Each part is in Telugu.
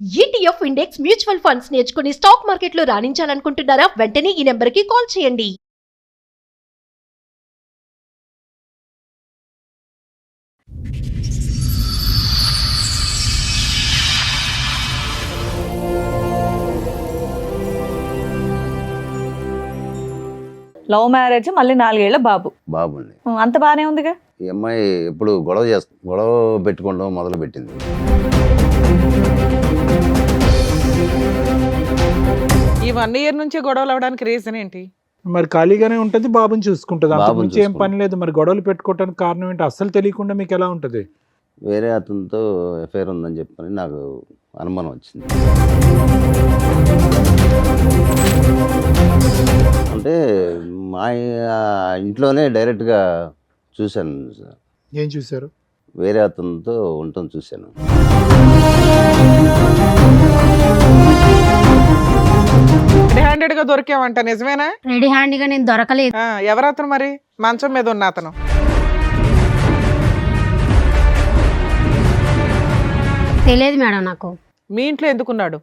ఈటీఎఫ్ ఇండెక్స్ మ్యూచువల్ ఫండ్స్ నేర్చుకుని స్టాక్ మార్కెట్లో రాణించాలనుకుంటున్నారా? వెంటనే ఈ నెంబర్కి కాల్ చేయండి. లవ్ మ్యారేజ్, మళ్ళీ 4 ఏళ్ల బాబు. బాబుండి. అంత బానే ఉందిగా. ఈ అమ్మాయి ఎప్పుడు గొడవ పెట్టుకోవడం మొదలు పెట్టింది. ఈ 1 ఇయర్ నుంచి గొడవలు అవడానికి రీజన్ ఏంటి? మరి ఖాళీగానే ఉంటుంది, బాబుని చూసుకుంటుంది. అంతకు బాబుని మించి ఏం చూసుకుంటుంది. పని లేదు. మరి గొడవలు పెట్టుకోవడానికి కారణం ఏంటి? అస్సలు తెలియకుండా మీకు ఎలా ఉంటుంది? వేరే అతనితో ఎఫ్ఐఆర్ ఉందని చెప్పని నాకు అనుమానం వచ్చింది. అంటే మా ఇంట్లోనే డైరెక్ట్గా చూశాను సార్. ఏం చూశారు? వేరే అతనితో ఉండటం చూశాను. రెడీ హ్యాండెడ్ గా దొరికావంట, నిజమేనా? రెడీ హ్యాండ్గా నేను దొరకలేదు. ఎవరతను మరి? మంచం మీద ఉన్న అతను. తెలియదు మేడం నాకు. మీ ఇంట్లో ఎందుకున్నాడు?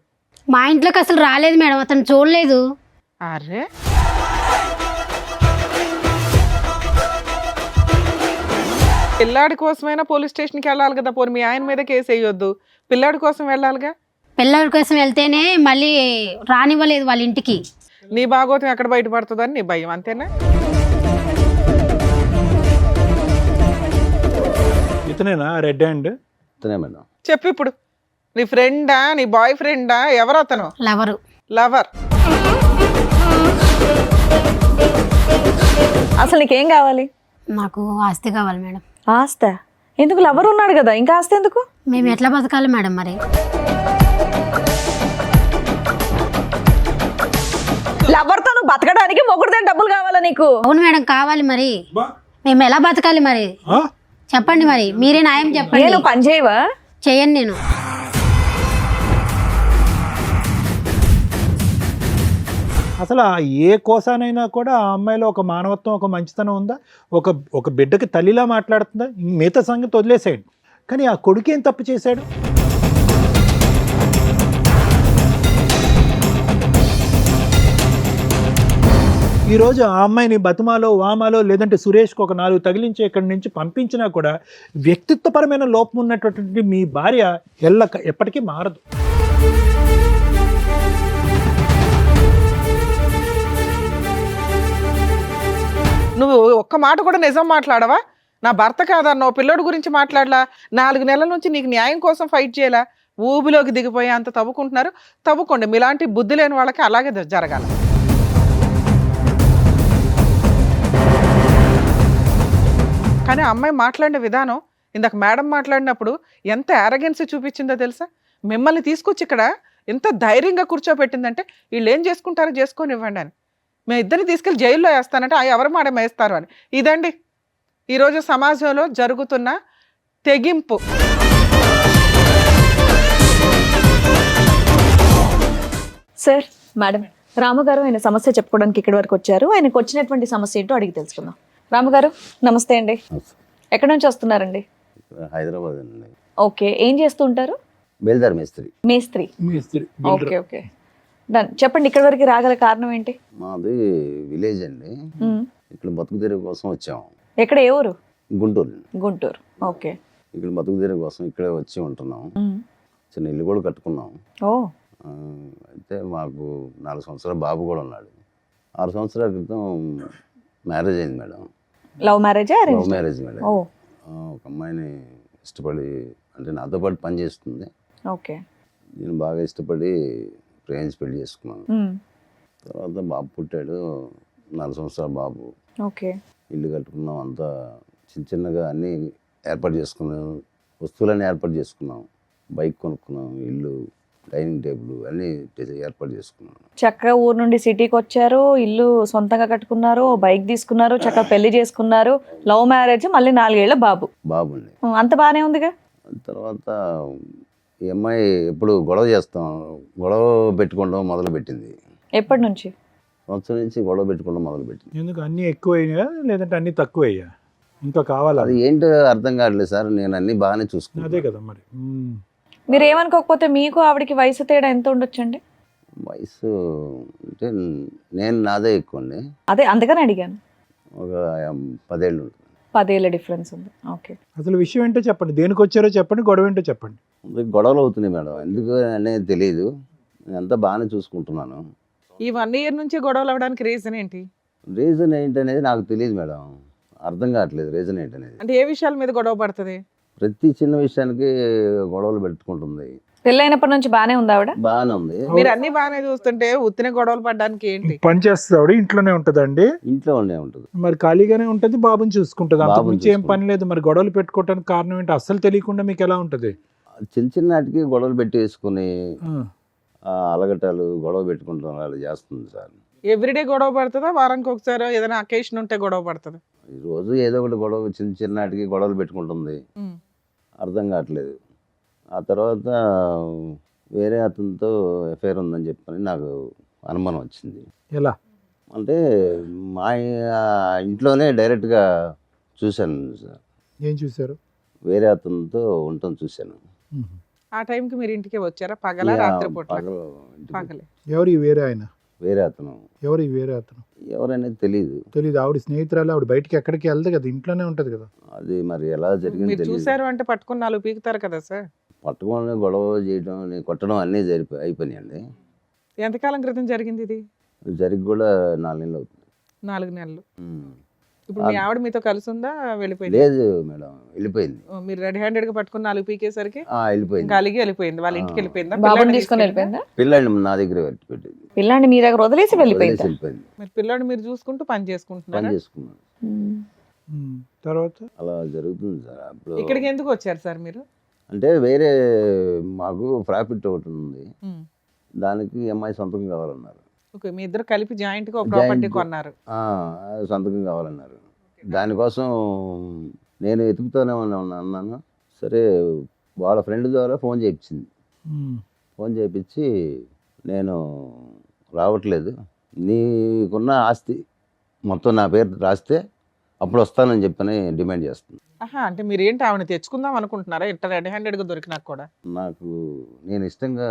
మా ఇంట్లోకి అసలు రాలేదు మేడం, అతను చూడలేదు. అరే, పిల్లాడి కోసమైనా పోలీస్ స్టేషన్కి వెళ్ళాలి కదా. పోనీ మీ ఆయన మీద కేసు వేయొద్దు, పిల్లాడి కోసం వెళ్ళాలిగా. పిల్లల కోసం వెళ్తేనే మళ్ళీ రానివ్వలేదు వాళ్ళ ఇంటికి. నీ భాగోతం ఎక్కడ బయటపడుతుందని నీ భయం, అంతేనా? ఇతనేనా రెడ్ హ్యాండ్? అతనే మేడం. చెప్పు ఇప్పుడు. నీ ఫ్రెండా, నీ బాయ్ ఫ్రెండా, ఎవరు అతను? లవరు. లవర్. అసలు నీకేం కావాలి? నాకు ఆస్తి కావాలి మేడం. ఆస్త ఎందుకు? లవర్ ఉన్నాడు కదా, ఇంకా ఆస్తి ఎందుకు? మేము ఎట్లా బతకాలి మేడం మరి? లవర్తో నువ్వు బతకడానికి మొగుడుదే డబ్బులు కావాలా నీకు? అవును మేడం, కావాలి మరి. మేము ఎలా బతకాలి మరి? చెప్పండి మరి, మీరే న్యాయం చెప్పండి. నేను పని చేయవా? చేయను నేను. అసలు ఏ కోసానైనా కూడా ఆ అమ్మాయిలో ఒక మానవత్వం, ఒక మంచితనం ఉందా? ఒక బిడ్డకి తల్లిలా మాట్లాడుతుందా? మిగతా సంగతి వదిలేసాడు. కానీ ఆ కొడుకు ఏం తప్పు చేశాడు? ఈరోజు ఆ అమ్మాయిని బతుమాలో, వామాలో, లేదంటే సురేష్కి ఒక 4 తగిలించి ఇక్కడి నుంచి పంపించినా కూడా వ్యక్తిత్వపరమైన లోపం ఉన్నటువంటి మీ భార్య ఎప్పటికీ మారదు. నువ్వు ఒక్క మాట కూడా నిజం మాట్లాడవా? నా భర్త కాదన్నావు, పిల్లోడి గురించి మాట్లాడలా, 4 నెలల నుంచి నీకు న్యాయం కోసం ఫైట్ చేయాలా, ఊబిలోకి దిగిపోయి అంత తవ్వుకుంటున్నారు. తవ్వుకోండి, మీలాంటి బుద్ధి లేని వాళ్ళకి అలాగే జరగాల. కానీ ఆ అమ్మాయి మాట్లాడిన విధానం, ఇందాక మేడం మాట్లాడినప్పుడు ఎంత యారగెన్సీ చూపించిందో తెలుసా? మిమ్మల్ని తీసుకొచ్చి ఇక్కడ ఎంత ధైర్యంగా కూర్చోబెట్టిందంటే, వీళ్ళు ఏం చేసుకుంటారో చేసుకొని ఇవ్వండి అని. మేము ఇద్దరిని తీసుకెళ్ళి జైల్లో వేస్తానంటే ఎవరు మాట వేస్తారు అని. ఇదండి ఈరోజు సమాజంలో జరుగుతున్న తెగింపు. సార్, మేడం, రాముగారు ఆయన సమస్య చెప్పుకోవడానికి ఇక్కడి వరకు వచ్చారు. ఆయనకు వచ్చినటువంటి సమస్య ఏంటో అడిగి తెలుసుకుందాం. రాముగారు నమస్తే అండి. ఎక్కడి నుంచి వస్తున్నారండి? హైదరాబాద్ అండి. ఓకే, ఏం చేస్తూ ఉంటారు? బేల్దార్ మేస్త్రి. మేస్త్రి. Okay okay, done. చెప్పండి, ఇక్కడి వరకు రాగల కారణం ఏంటి? మాది విలేజ్ అండి. ఇక్కడ బతుకు తెరువు కోసం వచ్చాము. ఎక్కడ, ఏ ఊరు? గుంటూరు. గుంటూరు. ఓకే. ఇక్కడ బతుకు తెరువు కోసం ఇక్కడే వచ్చి ఉంటున్నాం. చిన్న ఇల్లు కూడా కట్టుకున్నాం. ఓ. అయితే మాకు 4 సంవత్సరాల బాబు కూడా ఉన్నాడు. 6 సంవత్సరాల క్రితం మ్యారేజ్ అయింది madam. Love marriage? Love marriage madam. ఓ. ఒక అమ్మాయిని ఇష్టపడి, అంటే నాతో పాటు పని చేస్తుంది. ఓకే. నేను బాగా ఇష్టపడి ప్రేమించి పెళ్లి చేసుకున్నాను. తర్వాత బాబు పుట్టాడు, 4 సంవత్సరాల బాబు. ఓకే. ఇల్లు కట్టుకున్నాం, అంతా చిన్నగా అన్నీ ఏర్పాటు చేసుకున్నాం, వస్తువులన్నీ ఏర్పాటు చేసుకున్నాం. బైక్ కొనుక్కున్నాం, ఇల్లు, డైనింగ్ టేబుల్ అన్నీ ఏర్పాటు చేసుకున్నాం. చక్కగా ఊరు నుండి సిటీకి వచ్చారు, ఇల్లు సొంతంగా కట్టుకున్నారు, బైక్ తీసుకున్నారు, చక్కగా పెళ్లి చేసుకున్నారు. లవ్ మ్యారేజ్, మళ్ళీ 4 ఏళ్ల బాబు. బాబుండి. అంత బానే ఉందిగా. తర్వాత ఈ అమ్మాయి ఎప్పుడు గొడవ పెట్టుకోవడం మొదలు పెట్టింది. ఎప్పటి నుంచి? సంవత్సరం నుంచి గొడవ పెట్టుకోవడం మొదలు పెట్టింది. ఎందుకు? అన్నీ ఎక్కువయ్యా లేదంటే అన్నీ తక్కువయ్యా? ఇంకా కావాలా? అది ఏంటో అర్థం కావట్లేదు సార్. నేను అన్ని బాగానే చూసుకున్నాను. అదే కదా మరి. మీరు ఏమనుకోకపోతే మీకు ఆవిడకి వయసు తేడా ఎంత ఉండొచ్చండి? వయసు అంటే నేను నాదే ఎక్కువ అండి, అదే అందుకని అడిగాను. ఒక 10 ఏళ్ళు ఉంటుంది. 10 ఏళ్ళ డిఫరెన్స్ ఉంది. ఓకే. అసలు విషయం ఏంటో చెప్పండి, దేనికి వచ్చారో చెప్పండి, గొడవ ఏంటో చెప్పండి. గొడవలు అవుతున్నాయి మేడం, ఎందుకు అనేది తెలియదు. నేనంతా బాగానే చూసుకుంటున్నాను. ఈ 1 year నుంచి గొడవలు అవ్వడానికి రీజన్ ఏంటి? రీజన్ ఏంటనేది నాకు తెలియదు మేడం, అర్థం కావట్లేదు రీజన్ ఏంటనేది. అంటే ఏ విషయాల మీద గొడవ పడుతుంది? ప్రతి చిన్న విషయానికి గొడవలు పెట్టుకుంటుంది. పెళ్ళైనప్పటి నుంచి బానే ఉంది ఆవిడ? బాగానే ఉంది. మీరు అన్ని బాగానే చూస్తుంటే ఉత్తిన గొడవలు పడడానికి ఏంటి? పని చేస్తుంది ఆవిడ, ఇంట్లోనే ఉంటుందండి. ఇంట్లో ఉండే ఉంటుంది. మరి ఖాళీగానే ఉంటుంది, బాబుని చూసుకుంటుంది, అంతకు బాబుని మించి ఏం పని లేదు. మరి గొడవలు పెట్టుకోవడానికి కారణం ఏంటి అస్సలు తెలియకుండా మీకు ఎలా ఉంటుంది? చిన్న చిన్న వాటికి గొడవలు పెట్టేసుకుని ఆ, అలగటాలు గొడవ పెట్టుకుంటాం అలా చేస్తుంది సార్. ఎవ్రీడే గొడవ పడుతుందా, వారానికి ఒకసారి ఏదైనా అకేషన్ ఉంటే గొడవ పడుతుందా? ఈ రోజు ఏదో ఒకటి గొడవ, చిన్న చిన్న వాటికి గొడవలు పెట్టుకుంటుంది, అర్థం కావట్లేదు. ఆ తర్వాత వేరే అతనితో ఎఫ్ఐఆర్ ఉందని చెప్పని నాకు అనుమానం వచ్చింది. ఎలా అంటే మా ఇంట్లోనే డైరెక్ట్గా చూశాను సార్, ఏం చూసారు? వేరే అతనితో ఉండటం చూశాను. ఆ టైంకి మీరు ఇంటికి వచ్చారా? పగల రాత్రి పూట? పగలే. ఎవరు ఈ వేరే ఆయన? వేరే అతను ఎవరు ఈ వేరే అతను? ఎవరనేది తెలియదు. తెలీదు. ఆవిడ స్నేహితురాలు, ఆవిడ బయటికి ఎక్కడికి వెళ్దు కదా, ఇంట్లోనే ఉంటది కదా. అది మరి ఎలా జరిగింది మీరు తెలియదు. చూసారు అంటే పట్టుకుని 4 పీకుతారు కదా సార్. పట్టుకొని గొడవ చేయడం, కొట్టడం అన్నీ అయిపోయినాయండి. ఎంతకాలం క్రితం జరిగింది ఇది? జరిగి కూడా 4 నెలలు అవుతుంది. 4 నెలలు. ఉమ్. ఇప్పుడు మీ ఆవిడ మీతో కలిసి ఉందా, వెళ్ళిపోయింది? లేదు మేడం, వెళ్ళిపోయింది. మీరు రెడీ హ్యాండెడ్ గా పట్టుకుని 4 పీకేసరికి వెళ్ళిపోయింది. ఇంకా అలిగి వెళ్ళిపోయింది. వాళ్ళ ఇంటికి వెళ్ళిపోయిందా? బాబుని పిల్లాడిని తీసుకొని తీసుకెళ్ళిందా? వెళ్ళిపోయిందా? పిల్లాడిని నా దగ్గర పెట్టింది. పిల్లాన్ని మీ దగ్గర వదిలేసి వెళ్ళిపోయిందా? వెళ్ళిపోయింది. మీరు పిల్లాడిని మీరు చూసుకుంటూ పని పని చేసుకుంటున్నారా? చేసుకున్నాను. తర్వాత అలా జరుగుతుంది సార్. అప్పుడు ఇక్కడికి ఎందుకు వచ్చారు సార్ మీరు? అంటే వేరే మాకు ప్రాఫిట్ ఒకటి ఉంది, దానికి అమ్మాయి సంతకం కావాలన్నారు. ఓకే, మీ ఇద్దరు కలిపి జాయింట్ గా ఒక ప్రాపర్టీ Joint. కొన్నారు. సంతకం కావాలన్నారు. దానికోసం నేను వెతుకుతూనే అన్నాను. సరే, వాళ్ళ ఫ్రెండ్ ద్వారా ఫోన్ చేయించింది. ఫోన్ చేయించి నేను రావట్లేదు, నీకున్న ఆస్తి మొత్తం నా పేరు రాస్తే అప్పుడు వస్తానని చెప్పని డిమాండ్ చేస్తుంది. ఆహా, అంటే మీరు ఏంటి ఆవిడ తెచ్చుకుందాం అనుకుంటున్నారా? ఇంత రెడీ హ్యాండెడ్ గా దొరికినా కూడా? నేను ఇష్టంగా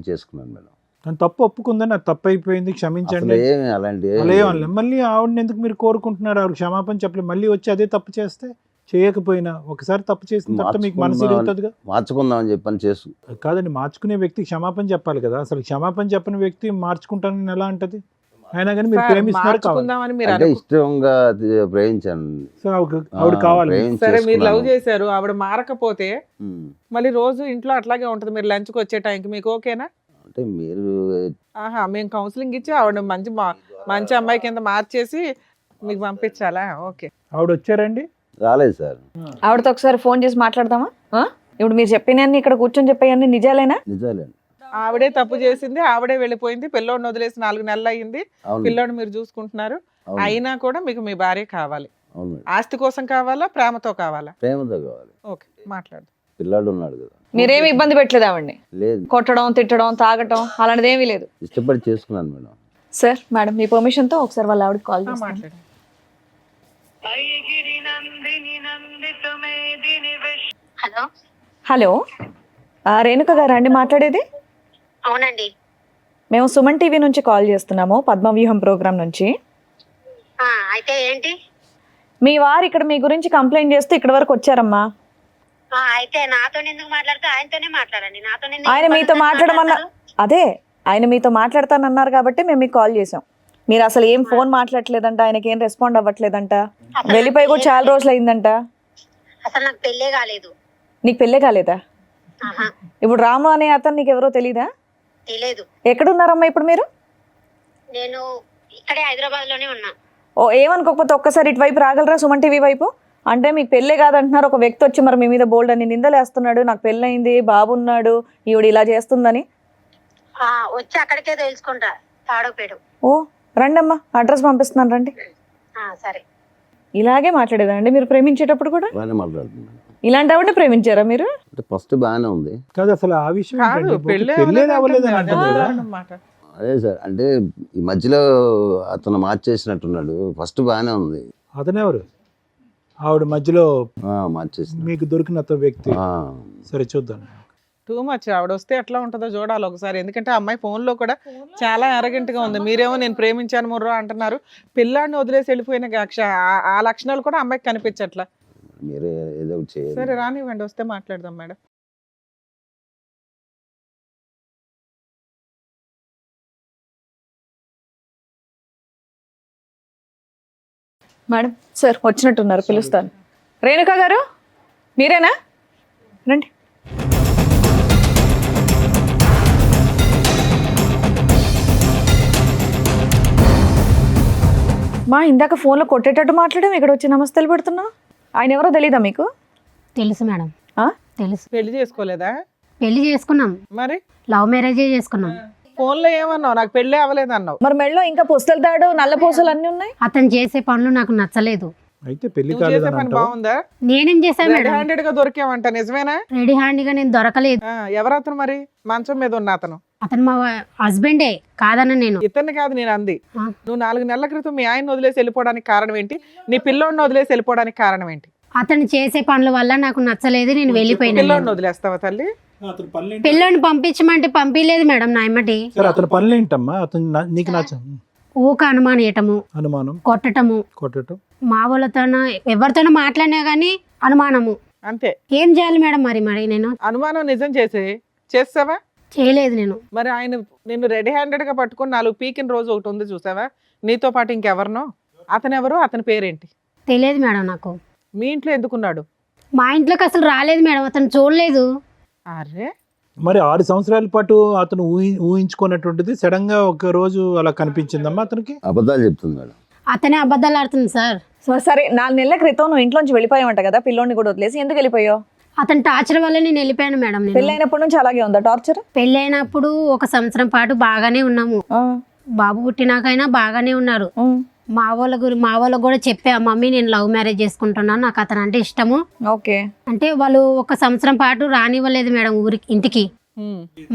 చేసుకున్నాను మేడం. తను తప్పు ఒప్పుకుందని, నాకు తప్పు అయిపోయింది, క్షమించండి. అసలు ఏమి అలాంటి అలా ఏమనలే. మళ్ళీ ఆవిడని ఎందుకు మీరు కోరుకుంటున్నారు? ఆవిడ క్షమాపణ చెప్పలేదు, మళ్ళీ వచ్చి అదే తప్పు చేస్తే, చేయకపోయినా ఒకసారి తప్పు చేసిన తర్వాత మీకు మనసు ఇరుగుతుందిగా. మార్చుకుందామని చెప్పని చేసు కాదండి, మార్చుకునే వ్యక్తి క్షమాపణ చెప్పాలి కదా. అసలు క్షమాపణ చెప్పని వ్యక్తి మార్చుకుంటానని ఎలా అంటది? అయినా కానీ మీరు సార్, ప్రేమిస్తున్నారు కావాలి. మార్చుకుందామని మీరు అంటే ఇష్టంగా ప్రేమించాను. సో ఆవిడ కావాలి. సరే, మీరు లవ్ చేశారు, ఆవిడ మారకపోతే ఉమ్. మళ్ళీ రోజు ఇంట్లో అట్లాగే ఉంటది. మీరు లంచ్కి వచ్చే టైంకి మీకు ఓకేనా? అంటే మీరు ఆహా, మేము కౌన్సిలింగ్ ఇచ్చి ఆవిడ మంచి అమ్మాయి కింద మార్చేసి మీకు పంపించాలా? ఓకే. ఆవిడ వచ్చారండి? రాలేదు సార్. ఆవిడతో ఒకసారి ఫోన్ చేసి మాట్లాడదామా? ఇప్పుడు మీరు చెప్పినన్ని ఇక్కడ కూర్చొని చెప్పేయన్ని నిజాలేనా? నిజాలేండి. ఆవిడే తప్పు చేసింది, ఆవిడే వెళ్ళిపోయింది. పిల్లోడిని వదిలేసి 4 నెలలు అయ్యింది. అవును. పిల్లోడిని మీరు చూసుకుంటున్నారు. అవును. అయినా కూడా మీకు మీ భార్య కావాలి. అవును మేడం. ఆస్తి కోసం కావాలా, ప్రేమతో కావాలా? ప్రేమతో కావాలి. ఓకే, మాట్లాడు. పిల్లాడు ఉన్నాడు కదా. మీరేమి ఇబ్బంది పెట్టలేదు ఆవిడ్ని? లేదు, కొట్టడం, తిట్టడం, తాగటం అలాంటిది ఏమీ లేదు? ఇష్టపడి చేసుకున్నాను మేడం. సార్, మేడం మీ పర్మిషన్ తో ఒకసారి వాళ్ళ ఆవిడకి కాల్ చేస్తాను. మాట్లాడు. హలో, హలో, రేణుక గారు అండి మాట్లాడేది? అవునండి. మేము సుమన్ టీవీ నుంచి కాల్ చేస్తున్నాము, పద్మవ్యూహం ప్రోగ్రామ్ నుంచి. అయితే ఏంటి? మీ వారు ఇక్కడ మీ గురించి కంప్లైంట్ చేస్తూ ఇక్కడ వరకు వచ్చారమ్మా. అయితే నాతో ఎందుకు మాట్లాడితే ఆయనతోనే మాట్లాడండి. నాతో ఆయన మీతో మాట్లాడమన్నారు. అదే, ఆయన మీతో మాట్లాడతానన్నారు కాబట్టి మేము మీకు కాల్ చేసాం. మీరు అసలు ఏం ఫోన్ మాట్లాడలేదంట, ఆయనకి ఏం రెస్పాండ్ అవ్వట్లేదంట, వెళ్ళిపోయి కూడా చాలా రోజులు అయిందంట. అసలు నాకు పెళ్ళే కాలేదు. నీకు పెళ్ళే కాలేదా? ఇప్పుడు రాము అనే అతను నీకు ఎవరో తెలీదా? తెలియదు. ఎక్కడున్నారమ్మా ఇప్పుడు మీరు? నేను ఇక్కడే హైదరాబాద్ లోనే ఉన్నా. ఓ, ఏమనుకోకపోతే ఒక్కసారి ఇటువైపు రాగలరా, సుమన్ టీవీ వైపు? అంటే మీకు పెళ్ళే కాదంటున్నారు, ఒక వ్యక్తి వచ్చి మరి మీ మీద బోల్డ్ అని నిందలేస్తున్నాడు, నాకు పెళ్ళయింది, బాబున్నాడు, ఈవిడ ఇలా చేస్తుందని. వచ్చి అక్కడికే తెలుసుకుంటా, తాడోపేడు. ఓ, రండమ్మా, అడ్రస్ పంపిస్తున్నాను, రండి. సరే. ఇలాగే మాట్లాడేదా అండి మీరు ప్రేమించేటప్పుడు కూడా? బాగానే మాట్లాడుతున్నాను. ఇలాంటి ఆవిడ ప్రేమించారా మీరు? అంటే ఫస్ట్ బాగానే ఉంది. కాదు, అసలు ఆ విషయం కాదు, ఏంటండి? పెళ్ళే పెళ్ళే అవ్వలేదు అవ్వలేదు అని అంటుంది అంటారు కదా. అన్నమాట. అదే సార్, అంటే ఈ మధ్యలో అతను మార్చేసినట్టున్నాడు. ఫస్ట్ బాగానే ఉంది. అతనెవరు? ఆవిడ మధ్యలో మార్చేసిన మీకు దొరికిన అతను వ్యక్తి. సరే చూద్దాం. Too much. ఆవిడ వస్తే ఎట్లా ఉంటుందో చూడాలి ఒకసారి. ఎందుకంటే ఆ అమ్మాయి ఫోన్లో కూడా చాలా arrogant గా ఉంది. మీరేమో నేను ప్రేమించాను ముర్రో అంటున్నారు. పిల్లాడిని వదిలేసి వెళ్ళిపోయిన ఆ లక్షణాలు కూడా అమ్మాయికి కనిపించట్లా. మీరే ఏదో ఒకటి చేయాలి. సరే రానివ్వండి, వస్తే మాట్లాడదాం మేడం. మేడం సార్ వచ్చినట్టున్నారు, పిలుస్తాను. రేణుకా గారు మీరేనా? రండి. మా ఇందాక ఫోన్లో కొట్టేటట్టు మాట్లాడాం, ఇక్కడ వచ్చి నమస్తేలు పెడుతున్నావు. ఆయన ఎవరో తెలీదా మీకు? తెలుసు మేడం, ఆ? తెలుసు. పెళ్లి చేసుకోలేదా? పెళ్లి చేసుకున్నాం, మరి లవ్ మ్యారేజే చేసుకున్నాం. ఫోన్లో ఏమన్నావు? నాకు పెళ్ళే అవ్వలేదు అన్నావు. మరి మెడలో ఇంకా పుస్తల తాడు నల్ల పూసలు అన్నీ ఉన్నాయి. అతను చేసే పనులు నాకు నచ్చలేదు. అయితే పెళ్లి నువ్వు చేసే కాలేదని పని అంటావా? బాగుందా? నేనేం చేశాను రెడ్ మేడం? హ్యాండెడ్ గా దొరికావంట, నిజమేనా? రెడీ హ్యాండ్గా నేను దొరకలేదు. ఎవరతను మరి? మంచం మీద ఉన్న అతను అతను మా హస్బెండే కాదన్న నేను. ఇతన్ని కాదు నేను అంది. ఆ. నువ్వు 4 నెలల క్రితం మీ ఆయన వదిలేసి వెళ్ళిపోవడానికి కారణం ఏంటి? నీ పిల్లోడిని వదిలేసి వెళ్ళిపోవడానికి కారణం ఏంటి? అతను చేసే పనుల వల్ల నాకు నచ్చలేదు, నేను వెళ్ళిపోయినా. పిల్లోడిని వదిలేస్తావా తల్లి? అతని పనులు ఏంటి? పిల్లోని పంపించమంటే పంపించలేదు మేడం నా ఎమ్మటి. సరే అతని పనులు ఏంటమ్మా? అతను నీకు నచ్చ ఊక అనుమానియటము, అనుమానం, కొట్టటము, కొట్టడం. మా వాళ్ళతోనో ఎవరితోనో మాట్లాడినా కానీ అనుమానము. అంతే. ఏం చేయాలి మేడం మరి మరి నేను? అనుమానం నిజం చేసావా? చేయలేదు నేను. మరి ఆయన నిన్ను రెడీ హ్యాండెడ్ గా పట్టుకొని 4 పీకిన రోజు ఒకటి ఉంది చూసావా? నీతో పాటు ఇంకెవరినో? అతను ఎవరు? అతని పేరేంటి? తెలియదు మేడం నాకు. మీ ఇంట్లో ఎందుకున్నాడు? మా ఇంట్లోకి అసలు రాలేదు మేడం, అతను చూడలేదు. అరే మరి 6 సంవత్సరాల పాటు అతను ఊహించుకున్నటువంటిది సడన్ గా ఒక రోజు అలా కనిపించిందమ్మా అతనికి. అబద్ధాలు చెప్తుంది మేడం. అతనే అబద్ధాలు ఆడుతుంది సార్. సరే 4 నెలల క్రితం నువ్వు ఇంట్లోంచి వెళ్ళిపోయావంట కదా, పిల్లోని కూడా వదిలేసి. ఎందుకు వెళ్ళిపోయావు? అతని టార్చర్ వల్ల నేను వెళ్ళిపోయాను మేడం. నేను పెళ్ళైనప్పటి నుంచి అలాగే ఉందా టార్చర్? పెళ్ళైనప్పుడు 1 సంవత్సరం పాటు బాగానే ఉన్నాము. బాబు పుట్టినాకైనా బాగానే ఉన్నారు. మా వాళ్ళకు కూడా చెప్పా, మమ్మీ నేను లవ్ మ్యారేజ్ చేసుకుంటున్నాను, నాకు అతను అంటే ఇష్టము. ఓకే. అంటే వాళ్ళు 1 సంవత్సరం పాటు రానివ్వలేదు మేడం ఊరికి, ఇంటికి.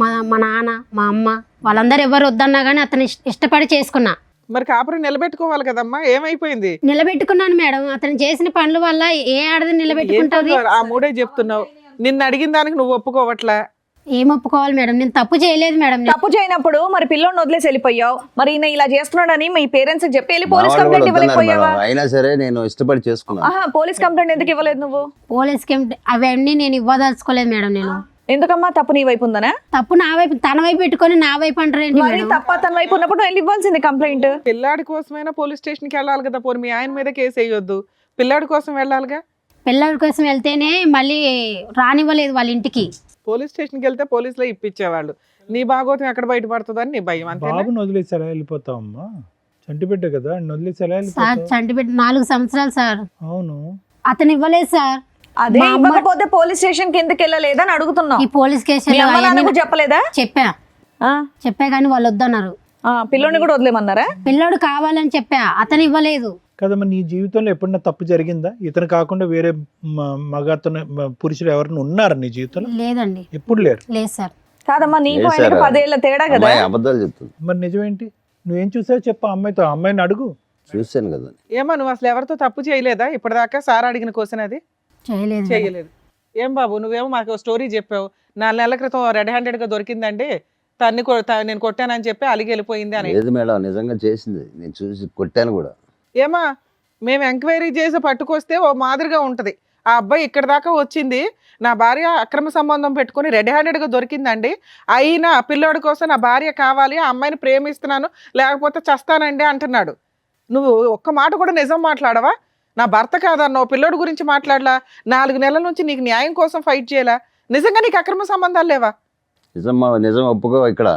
మా నాన్న మా అమ్మ వాళ్ళందరూ ఎవరు వద్దన్నా కానీ అతను ఇష్టపడి చేసుకున్నా. మరి కాపురం నిలబెట్టుకోవాలి కదమ్మా, ఏమైపోయింది? నిలబెట్టుకున్నాను మేడం. అతను చేసిన పనుల వల్ల ఏ ఆడది నిలబెట్టుకుంటుంది? ఆ మూడే చెప్తున్నావు. నిన్ను అడిగిన దానికి నువ్వు ఒప్పుకోవట్లా. ఏం ఒప్పుకోవాలి మేడం? నేను తప్పు చేయలేదు మేడం. తప్పు చేయనప్పుడు మరి పిల్లోని వదిలేసి వెళ్ళిపోయావు. మరి ఈయన ఇలా చేస్తున్నాడని మీ పేరెంట్స్ చెప్పి వెళ్ళి మా పోలీస్ వాళ్ళు కూడా కంప్లైంట్ వద్దన్నారు ఇవ్వలేకపోయావా? మేడం. అయినా సరే నేను ఇష్టపడి చేసుకున్నాను. ఆహా, పోలీస్ కంప్లైంట్ ఎందుకు ఇవ్వలేదు నువ్వు? పోలీస్ అవన్నీ నేను ఇవ్వదలుచుకోలేదు మేడం. నేను ఎందుకమ్మా? తప్పు నీ వైపు ఉందనా? తప్పు నా వైపు, తన వైపు పెట్టుకొని నా వైపు అంటారేంటి మరి మేడం? తప్ప తన వైపు ఉన్నప్పుడు వెళ్ళి ఇవ్వాల్సింది కంప్లైంట్. పిల్లాడి కోసమైనా పోలీస్ స్టేషన్కి వెళ్ళాలి కదా. పోనీ మీ ఆయన మీద కేసు వేయొద్దు, పిల్లాడి కోసం వెళ్ళాలిగా. పిల్లల కోసం వెళ్తేనే మళ్ళీ రానివ్వలేదు వాళ్ళ ఇంటికి. పోలీస్ స్టేషన్కి వెళ్తే పోలీసులో ఇప్పించేవాళ్ళు. నీ భాగోతం ఎక్కడ బయటపడుతుందని నీ భయం అంతే. బాబుని వదిలేసి ఎలా వెళ్ళిపోతావమ్మా? చంటి బిడ్డ కదా, ఆయన వదిలేసి ఎలా సార్ వెళ్ళిపోతావు? చంటి పెట్టి 4 సంవత్సరాలు సార్. అవును. అతను ఇవ్వలేదు సార్. అదే మా అమ్మ- ఇవ్వకపోతే పోలీస్ స్టేషన్ కి ఎందుకు వెళ్ళలేదని అడుగుతున్నావు. ఈ పోలీస్ మీ అమ్మ నాన్న కూడా చెప్పలేదా? చెప్పా కానీ వాళ్ళు వద్దన్నారు. పిల్లోని కూడా వదిలేమన్నారా? పిల్లోడు కావాలని చెప్పా, అతను ఇవ్వలేదు. కదమ్మా, నీ జీవితంలో ఎప్పుడన్నా తప్పు జరిగిందా? ఇతను కాకుండా వేరే మగతను పురుషులు ఎవరైనా ఉన్నారా నీ జీవితంలో? లేదండి, ఎప్పుడు లేరు. లేదు సార్. కాదమ్మా, నీకు లేదు ఆయనకి సార్. 10 ఏళ్ల తేడా కదా. అమ్మాయి అబద్ధాలు చెప్తుంది. మరి నిజమేంటి? నువ్వేం చూసావు చెప్పు అమ్మాయితో. అమ్మాయిని అడుగు. చూశాను కదా. ఏమో నువ్వు అసలు ఎవరితో తప్పు చేయలేదా ఇప్పటిదాకా? సార్ అడిగిన క్వశ్చన్ అది చేయలేదు మేడం. చేయలేదు. ఏం బాబు నువ్వేమో మాకు స్టోరీ చెప్పావు. 4 నెలల క్రితం రెడ్ హ్యాండెడ్ గా దొరికిందండి, నేను కొట్టానని చెప్పి అలిగి వెళ్ళిపోయింది అని. లేదు మేడం, నిజంగా చేసింది. నేను చూసి కొట్టాను కూడా. ఏమా మేము ఎంక్వైరీ చేసి పట్టుకొస్తే ఓ మాదిరిగా ఉంటది. ఆ అబ్బాయి ఇక్కడ దాకా వచ్చింది, నా భార్య అక్రమ సంబంధం పెట్టుకుని రెడ్ హ్యాండెడ్ గా దొరికిందండి, అయినా ఆ పిల్లోడి కోసం నా భార్య కావాలి, ఆ అమ్మాయిని ప్రేమిస్తున్నాను లేకపోతే చస్తానండి అంటున్నాడు. నువ్వు ఒక్క మాట కూడా నిజం మాట్లాడవా? నా భర్త కాదన్నావు, పిల్లోడి గురించి మాట్లాడలా, 4 నెలల నుంచి నీకు న్యాయం కోసం ఫైట్ చేయాలా? నిజంగా నీకు అక్రమ సంబంధాలు లేవా? నిజం ఒప్పుకో. ఇక్కడ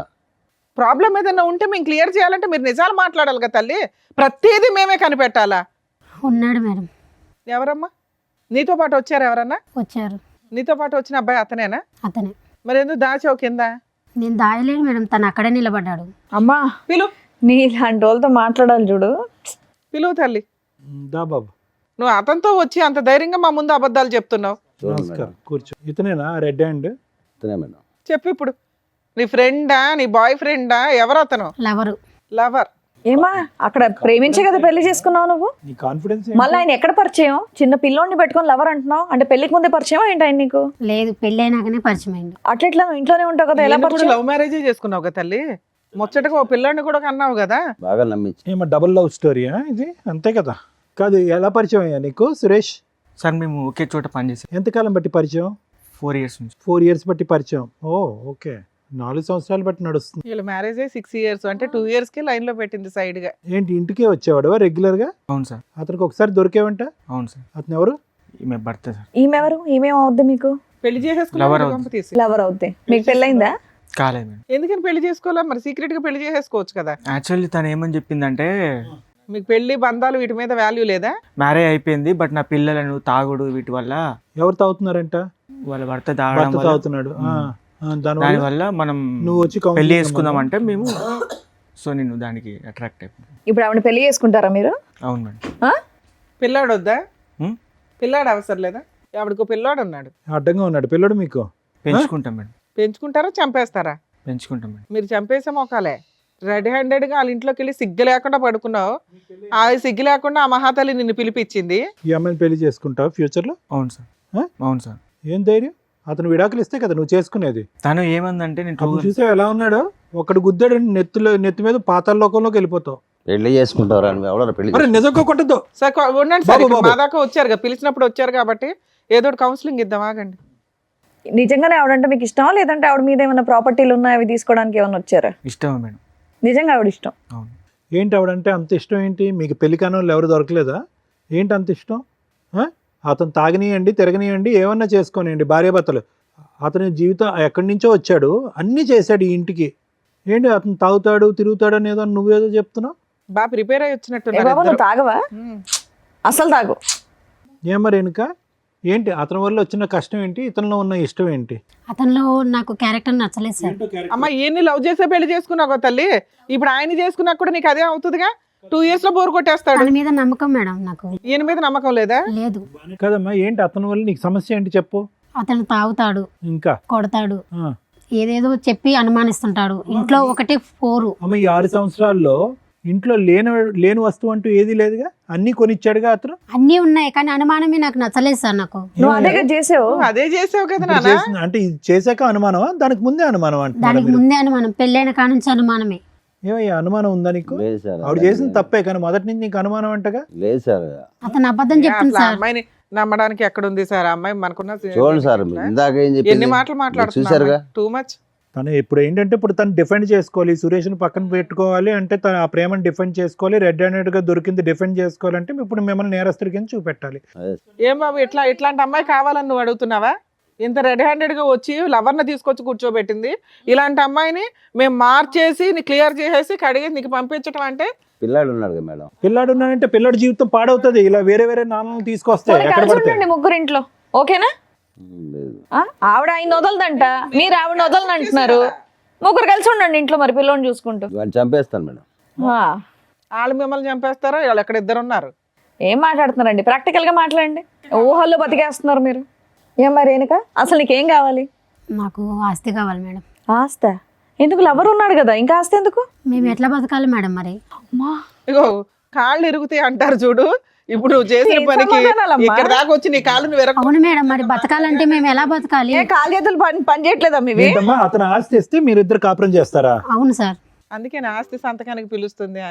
ప్రాబ్లం ఏదైనా ఉంటే మేము క్లియర్ చేయాలంటే మీరు నిజాలు మాట్లాడాలి కదా తల్లి. ప్రతిదీ మేమే కనిపెట్టాలా? ఉన్నాడు మేడం. ఎవరమ్మా నీతో పాటు వచ్చారు? ఎవరన్నా వచ్చారు. నీతో పాటు వచ్చిన అబ్బాయి అతనేనా? అతనే. మరి ఎందుకు దాచావు కింద? నేను దాయలేదు మేడం, తను అక్కడే నిలబడ్డాడు. అమ్మా, పిలు నీ ఇలాంటి వాళ్ళతో మాట్లాడాలి చూడు. పిలువు తల్లి. దా బాబు. నువ్వు అతనితో వచ్చి అంత ధైర్యంగా మా ముందు అబద్ధాలు చెప్తున్నావు. చూడండి నమస్కారం, మేడం. కూర్చో. ఇతనేనా రెడ్ హ్యాండ్? ఇతనే మేడం. చెప్పు ఇప్పుడు. నీ ఫ్రెండా, నీ బాయ్ ఫ్రెండా, ఎవరు అతను? లవరు. లవర్. ఏమా అక్కడ ప్రేమించే కదా పెళ్లి చేసుకున్నావు నువ్వు? నీ కాన్ఫిడెన్స్ మళ్ళీ ఆయన ఎక్కడ పరిచయం? చిన్న పిల్లోడిని పెట్టుకొని లవర్ అంటున్నావు అంటే పెళ్లికి ముందే పరిచయం ఏంటి ఆయన నీకు? లేదు పెళ్ళి అయినాకనే పరిచయం అయింది. అట్లా నువ్వు ఇంట్లోనే ఉంటావు కదా, ఎలా పరిచయం? లవ్ మ్యారేజే చేసుకున్నావు కదా తల్లి, ముచ్చటగా ఓ పిల్లాడిని కూడా కన్నావు కదా. బాగా నమ్మించి ఏమో డబుల్ లవ్ స్టోరీయా ఇది? అంతే కదా. కాదు, ఎలా పరిచయం అయ్యా నీకు సురేష్? సార్ మేము ఒకే చోట పనిచేసాం ఎంతకాలం బట్టి పరిచయం? 4 years నుంచి. 4 years బట్టి పరిచయం. ఓ ఓకే, 4 సంవత్సరాలు బట్టి నడుస్తుంది. వీళ్ళ మ్యారేజ్ 6 years, అంటే 2 years కి లైన్ లో పెట్టింది సైడ్ గా. ఏంటి ఇంటికే వచ్చేవాడు రెగ్యులర్ గా? అవును సార్. అతనికి ఒకసారి దొరికేవంట? అవును సార్. అతను ఎవరు? ఈమె భర్త సార్. ఈమెవరు? ఈమెమవుద్ది మీకు? పెళ్లి Lover చేసేసుకున్నావు అవుతుంది. గంప తీసి. లవర్ అవుద్ది. మీకు పెళ్ళైందా? కాలేదు మేడం. ఎందుకని పెళ్లి చేసుకోవాలా మరి? సీక్రెట్ గా పెళ్లి చేసేసుకోవచ్చు కదా. యాక్చువల్లీ తను ఏమని చెప్పిందంటే మీకు పెళ్లి బంధాలు వీటి మీద వాల్యూ లేదా? మ్యారేజ్ అయిపోయింది బట్ నా పిల్లలను తాగుడు వీటి వల్ల ఎవరు తాగుతున్నారంట? వాళ్ళ భర్త తాగడం భర్త వల్ల తాగుతున్నాడు. దానివల్ల దానివల్ల మనం నువ్వు వచ్చి counseling పెళ్లి చేసుకుందాం అంటే మేము సో నేను దానికి అట్రాక్ట్ అయిపోయాను. ఇప్పుడు ఆవిడ పెళ్లి చేసుకుంటారా మీరు? అవును మేడం. ఆ? పిల్లాడు వద్దా? హ్మ్? పిల్లాడు అవసరం లేదా? ఆవిడకు పిల్లాడు ఉన్నాడు. అడ్డంగా ఉన్నాడు పిల్లడు మీకు? పెంచుకుంటాం మేడం. పెంచుకుంటారా చంపేస్తారా? పెంచుకుంటాం మేడం. మీరు చంపేసే మొక్కలే. రెడ్ హ్యాండెడ్ గా వాళ్ళ ఇంట్లోకి వెళ్ళి సిగ్గు లేకుండా పడుకున్నావు. ఆ సిగ్గు లేకుండా ఆ మహాతల్లి నిన్ను పిలిపించింది. ఈ అమ్మాయిని పెళ్లి చేసుకుంటావు ఫ్యూచర్ లో? అవును సార్. ఆ? అవును సార్. ఏం ధైర్యం? అతను విడాకులు ఇస్తే కదా నువ్వు చేసుకునేది. తను ఏమందంటే నేను అప్పుడు చూసావు ఎలా ఉన్నాడో? ఒకడు గుద్దాడు నెత్తి మీద పాతాల లోకంలోకి వెళ్ళిపోతావు. పెళ్లి చేసుకుంటారా? ఎవడో పెళ్లి అరే నిజంగా కొట్టద్దు. సార్ ఉండండి సార్, బాబు, ఇక్కడ బాబు. మా దాకా వచ్చారు కదా, పిలిచినప్పుడు వచ్చారు కాబట్టి ఏదో ఒకటి కౌన్సిలింగ్ ఇద్దాం, ఆగండి. నిజంగానే ఆవిడంటే మీకు ఇష్టమా, లేదంటే ఆవిడ మీద ఏమైనా ప్రాపర్టీలు ఉన్నాయి అవి తీసుకోవడానికి ఏమైనా వచ్చారా? ఇష్టమే మేడం. నిజంగా ఆవిడ ఇష్టం. అవును. ఏంటి ఆవిడంటే అంత ఇష్టం ఏంటి మీకు? పెళ్లి కానోళ్ళు ఎవరు దొరకలేదా? ఏంటి అంత ఇష్టం? అతను తాగనియండి తిరగనియండి ఏమన్నా చేసుకోనియండి, భార్యాభర్తలు. అతని జీవితం ఎక్కడి నుంచో వచ్చాడు, అన్నీ చేశాడు ఈ ఇంటికి. ఏంటి అతను తాగుతాడు తిరుగుతాడు అనేదో నువ్వేదో చెప్తున్నావు? బాగా ప్రిపేర్ అయ్యి ఏ వచ్చినట్టున్నారు బాబు ఇద్దరు. నువ్వు తాగవా? ఉమ్. అసలు తాగు. ఏం మరి వెనుక ఏంటి? అతని వల్ల వచ్చిన కష్టం ఏంటి? ఇతనిలో ఉన్న ఇష్టం ఏంటి? అతనిలో నాకు క్యారెక్టర్ నచ్చలేదు సార్. అమ్మ ఈయన్ని లవ్ చేసే పెళ్లి చేసుకున్నావు తల్లి, ఇప్పుడు ఆయన చేసుకున్నా కూడా నీకు అదే అవుతుందిగా. 2 years లో బోర్ కొట్టేస్తాడు. తన మీద నమ్మకం మేడం నాకు ఈయన మీద నమ్మకం లేదా? లేదు. కదమ్మా, ఏంటి అతని వల్ల నీకు సమస్య ఏంటి చెప్పు. అతను తాగుతాడు, ఇంకా కొడతాడు, ఆ. ఏదేదో చెప్పి అనుమానిస్తుంటాడు. ఇంట్లో ఒకటే 4. అమ్మ ఈ 6 సంవత్సరాల్లో ఇంట్లో లేని వస్తువు అంటూ ఏది లేదుగా, అన్నీ కొనిచ్చాడుగా అతను. అన్నీ ఉన్నాయి కానీ అనుమానమే నాకు నచ్చలేదు సార్. నాకు నువ్వు అదే కదా చేసావు. నువ్వు అదే చేసావు కదా ఇప్పుడు నాన్న. చేసిన- అంటే ఇది చేశాక అనుమానమా, దానికి ముందే అనుమానం అంటున్నారా దానికి మీరు? ముందే అనుమానం, పెళ్ళైన కాడ నుంచి అనుమానమే. ఏమయ్యా అనుమానం ఉందా నీకు? లేదు సార్. ఆవిడ చేసిన తప్పే కానీ మొదటి నుంచి నీకు అనుమానం అంటగా. లేదు సార్. అతను అబద్ధం చెప్తుంది అసలు ఆ సార్. అమ్మాయిని నమ్మడానికి ఎక్కడ ఉంది సార్? ఆ అమ్మాయి మనకున్న చూడండి సార్, ఇందాక ఏం ఎన్ని చెప్పింది మాటలు చూసారుగా. మాట్లాడుతున్నా, టూ మచ్. తను ఇప్పుడు ఏంటంటే ఇప్పుడు తను డిఫెండ్ చేసుకోవాలి, సురేష్ని పక్కన పెట్టుకోవాలి అంటే తను ఆ ప్రేమను డిఫెండ్ చేసుకోవాలి, రెడ్ హ్యాండెడ్ గా దొరికింది డిఫెండ్ చేసుకోవాలంటే ఇప్పుడు మిమ్మల్ని నేరస్తుడి కింద చూపెట్టాలి. ఏం బాబు ఇట్లాంటి అమ్మాయి కావాలని నువ్వు అడుగుతున్నావా? ఇంత రెడ్ హ్యాండెడ్ గా వచ్చి లవర్ని తీసుకొచ్చి కూర్చోబెట్టింది. ఇలాంటి అమ్మాయిని మేము మార్చేసి క్లియర్ చేసేసి కడిగి నీకు పంపించడం అంటే? పిల్లాడు ఉన్నాడు కదా మేడం. పిల్లాడు ఉన్నాడంటే పిల్లాడి జీవితం పాడవుతుంది. ఇలా వేరే వేరే నాన్నలు తీసుకొస్తే ఎక్కడ కలిసి పడతాయి? ఉండండి ముగ్గురు ఇంట్లో, ఓకేనా? లేదు. ఆవిడ ఆయన వదలదంట, మీరు ఆవిడ వదలని అంటున్నారు. ముగ్గురు కలిసి ఉండండి ఇంట్లో, మరి పిల్లోని చూసుకుంటూ. వాడిని చంపేస్తాను మేడం. ఆ, వాళ్ళు మిమ్మల్ని చంపేస్తారా? వాళ్ళు ఎక్కడ ఇద్దరు ఉన్నారు. ఏం మాట్లాడుతున్నారండి? ప్రాక్టికల్ గా మాట్లాడండి. ఊహల్లో బతికేస్తున్నారు మీరు. ఏం మరి రేణుక, అసలు నీకేం కావాలి? నాకు ఆస్తి కావాలి మేడం. ఆస్త ఎందుకు? లవర్ ఉన్నాడు కదా, ఇంకా ఆస్తి ఎందుకు? మేము ఎట్లా బతకాలి మేడం మరి? ఇగో కాళ్ళు ఇరుగుతాయి అంటారు చూడు. ఇప్పుడు నువ్వు చేసిన ఏం పనికి సమాధానాలమ్మా? ఇక్కడ దాకా వచ్చి నీ కాళ్ళను వెరక. అవును మేడం, మరి బతకాలంటే మేము ఎలా బతకాలి? ఏ కాలు చేతులు పని చేయట్లేదా మీవి? ఏంటమ్మా అతను ఆస్తి ఇస్తే మీరిద్దరు కాపురం చేస్తారా? అవును సార్. అందుకే నా ఆస్తి సంతకానికి పిలుస్తుంది.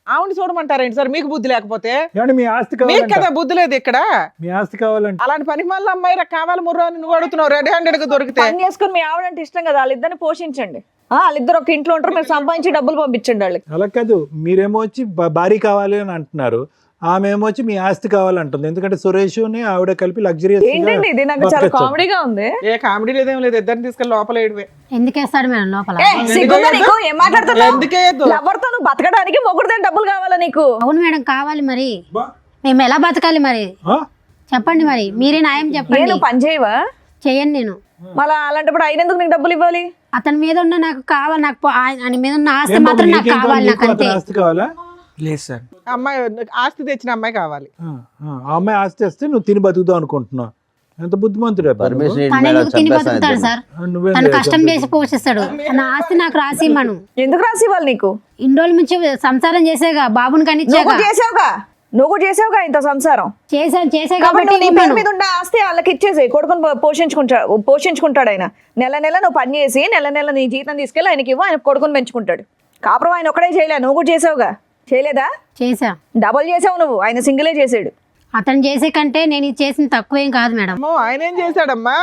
ఆవిడ చూడమంటారేంటి సార్? మీకు బుద్ధి లేకపోతే? ఏమంటే మీ ఆస్తి మీకు కావాలంట, కదా బుద్ధి లేదు ఇక్కడ. మీ ఆస్తి కావాలంటే అలాంటి పని మళ్ళీ అమ్మాయి కావాలి ముర్రో అని నువ్వు అడుగుతున్నావు. రెడ్ హ్యాండెడ్ గా దొరికితే పని చేసుకుని మీ ఆవిడంటే ఇష్టం కదా, వాళ్ళిద్దరిని పోషించండి. వాళ్ళిద్దరు ఒక ఇంట్లో ఉంటారు, మీరు సంపాదించి డబ్బులు పంపించండి వాళ్ళకి. అలా కాదు, మీరేమో వచ్చి భారీ కావాలి అని అంటున్నారు, ఆమె ఏమో వచ్చి మీ ఆస్తి కావాలంటుంది. ఎందుకంటే సురేష్ ఆవిడ కలిపి లగ్జరీ. ఏంటండి ఇది? నాకు చాలా కామెడీగా ఉంది. ఏ కామెడీ లేదేం లేదు. ఇద్దరిని తీసుకెళ్ళి లోపల వేయడమే. ఎందుకేస్తాడు మేడం లోపల? సిగ్గుందా నీకు? ఏం మాట్లాడుతున్నావు? ఎందుకే ఎవరితో నువ్వు బతకడానికి మొగుడుతో డబ్బులు కావాలా నీకు? అవును మేడం కావాలి. మరి మేము ఎలా బతకాలి మరి? చెప్పండి మరి, మీరే న్యాయం చెప్పండి. నేను పని చేయవా? చేయను నేను. మళ్ళీ అలాంటప్పుడు ఆయన ఎందుకు నీకు డబ్బులు ఇవ్వాలి? అతని మీద ఉన్న నాకు కావాలి, నాకు ఆయన మీద ఉన్న ఆస్తి మాత్రం నాకు కావాలి. నాకు అంతే. ఆస్తి కావాలా? లేదు సార్. అమ్మాయి ఆస్తి తెచ్చిన అమ్మాయి కావాలి. ఆ అమ్మాయి ఆస్తి వస్తే నువ్వు తిని బతుకుతావు అనుకుంటున్నావు. ఎంత బుద్ధిమంతుడే అబ్బా నువ్వు. పర్మిషన్ తను ఎందుకు తిని బతుకుతాడు చంపేస్తాను సార్? నువ్వేం తను కష్టం చంపేది? చేసి పోషిస్తాడు. నా ఆస్తి నాకు రాసి ఇమ్మను. ఎందుకు రాసి ఇవ్వాలి నీకు? ఇన్ని రోజుల నుంచి సంసారం చేసేగా, బాబుని నువ్వు కనిచ్చాగా. కూడా చేసావుగా ఇంత సంసారం. చేసే కాబట్టి కాబట్టి నువ్వు నీ పేరు ఇవ్వను. మీద ఉన్న ఆస్తి వాళ్ళకి ఇచ్చేసి కొడుకుని పోషించుకుంటాడు ఆయన. నెల నెల నువ్వు పని చేసి నెల నెల నీ జీతం తీసుకెళ్ళి ఆయనకి ఇవ్వు, ఆయన కొడుకుని పెంచుకుంటాడు. కాపురం ఆయన ఒకడే చేయలే, నువ్వు కూడా చేసావుగా. చేయలేదా? చేసా. డబల్ చేసావు నువ్వు, ఆయన సింగిలే చేసాడు. అతను చేసే కంటే నేను ఇది చేసిన తక్కువేం కాదు మేడం. అమ్మో ఆయన ఏం చేశాడమ్మా?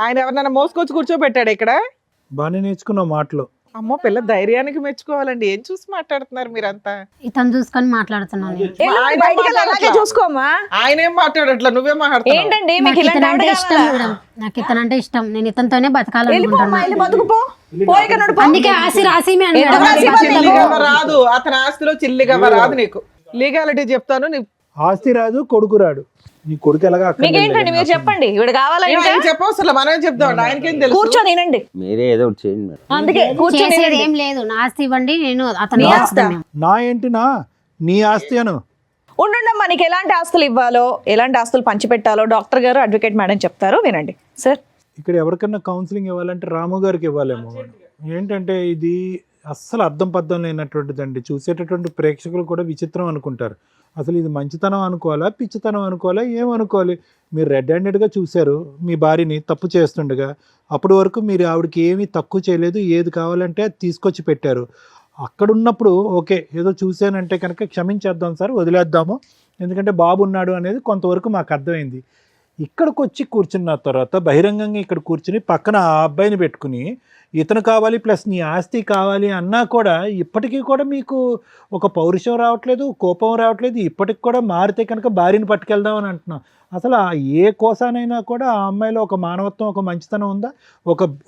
ఆయన ఎవరినైనా మోసుకొచ్చి కూర్చోబెట్టాడు ఇక్కడ? బాగానే నేర్చుకున్నావు మాటలు. అమ్మో పిల్ల ధైర్యానికి మెచ్చుకోవాలండి. ఏం చూసి మాట్లాడుతున్నారు మీరంతా? ఇతను చూసుకొని మాట్లాడుతున్నాను నేను. ఆయన బయటికి వెళ్ళి అలాగే మాట్లాడట్లా. చూసుకోమ్మా. ఆయన ఏం మాట్లాడట్లా, నువ్వే మాట్లాడుతున్నావు. ఏంటండి మీకు నాకు ఇలాంటి ఇతనంటే ఆవిడ ఇష్టం కావాలా? మేడం. నాకు ఇతనంటే ఇష్టం. నేను ఇతనితోనే వెళ్ళిపోమ్మా, బతకాలనుకుంటున్నాను. వెళ్ళి బతుకుపో. పోయిక నడుపు. అందుకే ఆస్తి రాసి ఎంత రాసి ఇవ్వాలి? చిల్లిగవ్వ రాదు, అతని ఆస్తిలో చిల్లిగవ్వ రాదు నీకు. లీగాలిటీ చెప్తాను. నీ ఆస్తి రాదు, కొడుకు రాడు. నీ కొడుకు ఎలాగా మీకేంటండి, మీరు చెప్పండి. ఇవిడ కావాలా? ఇంకా ఆయన చెప్పవసరం, మనం చెప్దాం. ఆయనకేం తెలుసు? కూర్చొని వినండి. మీరే ఏదో ఒకటి చేయండి మేడం. అందుకే కూర్చొని చేసేది వినండి. ఏం లేదు. నా ఆస్తి ఇవ్వండి, నేను అతను నీ ఆస్తా? నా ఏంటి నీ ఆస్తి అను. ఉండుండమ్మా, నీకు ఎలాంటి ఆస్తులు ఇవ్వాలో, ఎలాంటి ఆస్తులు పంచిపెట్టాలో డాక్టర్ గారు, అడ్వకేట్ మేడం చెప్తారు, వినండి సార్. ఇక్కడ ఎవరికన్నా కౌన్సిలింగ్ ఇవ్వాలంటే రాము గారికి ఇవ్వాలేమో. ఏంటంటే ఇది అస్సలు అర్థం పద్ధం లేనటువంటిదండి. చూసేటటువంటి ప్రేక్షకులు కూడా విచిత్రం అనుకుంటారు. అసలు ఇది మంచితనం అనుకోవాలా, పిచ్చితనం అనుకోవాలా, ఏమనుకోవాలి? మీరు రెడ్ హ్యాండెడ్గా చూశారు మీ భార్యని తప్పు చేస్తుండగా. అప్పటి వరకు మీరు ఆవిడకి ఏమీ తక్కువ చేయలేదు, ఏది కావాలంటే అది తీసుకొచ్చి పెట్టారు. అక్కడ ఉన్నప్పుడు ఓకే, ఏదో చూశానంటే కనుక క్షమించేద్దాం సార్, వదిలేద్దాము, ఎందుకంటే బాబు ఉన్నాడు అనేది కొంతవరకు మాకు అర్థమైంది. ఇక్కడికి వచ్చి కూర్చున్న తర్వాత బహిరంగంగా ఇక్కడ కూర్చుని పక్కన ఆ అబ్బాయిని పెట్టుకుని ఇతను కావాలి ప్లస్ నీ ఆస్తి కావాలి అన్నా కూడా ఇప్పటికీ కూడా మీకు ఒక పౌరుషం రావట్లేదు, కోపం రావట్లేదు. ఇప్పటికి కూడా మారితే కనుక భార్యని పట్టుకెళ్దాం అని అంటున్నాం. అసలు ఏ కోసానైనా కూడా ఆ అమ్మాయిలో ఒక మానవత్వం, ఒక మంచితనం ఉందా?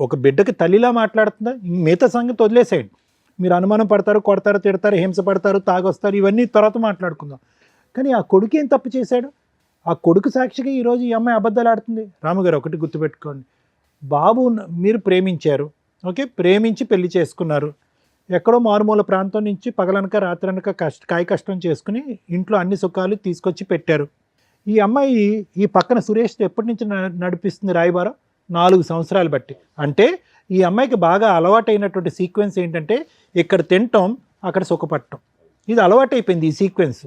ఒక బిడ్డకి తల్లిలా మాట్లాడుతుందా? మిగతా సంగతి వదిలేసేయండి. మీరు అనుమానం పడతారు, కొడతారు, తిడతారు, హింస పడతారు, తాగొస్తారు, ఇవన్నీ తర్వాత మాట్లాడుకుందాం. కానీ ఆ కొడుకు ఏం తప్పు చేశాడు? ఆ కొడుకు సాక్షిగా ఈరోజు ఈ అమ్మాయి అబద్ధాలు ఆడుతుంది. రాముగారు ఒకటి గుర్తుపెట్టుకోండి, బాబు మీరు ప్రేమించారు, ఓకే, ప్రేమించి పెళ్లి చేసుకున్నారు. ఎక్కడో మారుమూల ప్రాంతం నుంచి పగలనక రాత్రనక కాయ కష్టం చేసుకుని ఇంట్లో అన్ని సుఖాలు తీసుకొచ్చి పెట్టారు. ఈ అమ్మాయి ఈ పక్కన సురేష్ ఎప్పటి నుంచి నడిపిస్తుంది రాయబారం? 4 సంవత్సరాలు బట్టి. అంటే ఈ అమ్మాయికి బాగా అలవాటైనటువంటి సీక్వెన్స్ ఏంటంటే ఇక్కడ తినటం, అక్కడ సుఖపడటం. ఇది అలవాటైపోయింది ఈ సీక్వెన్స్.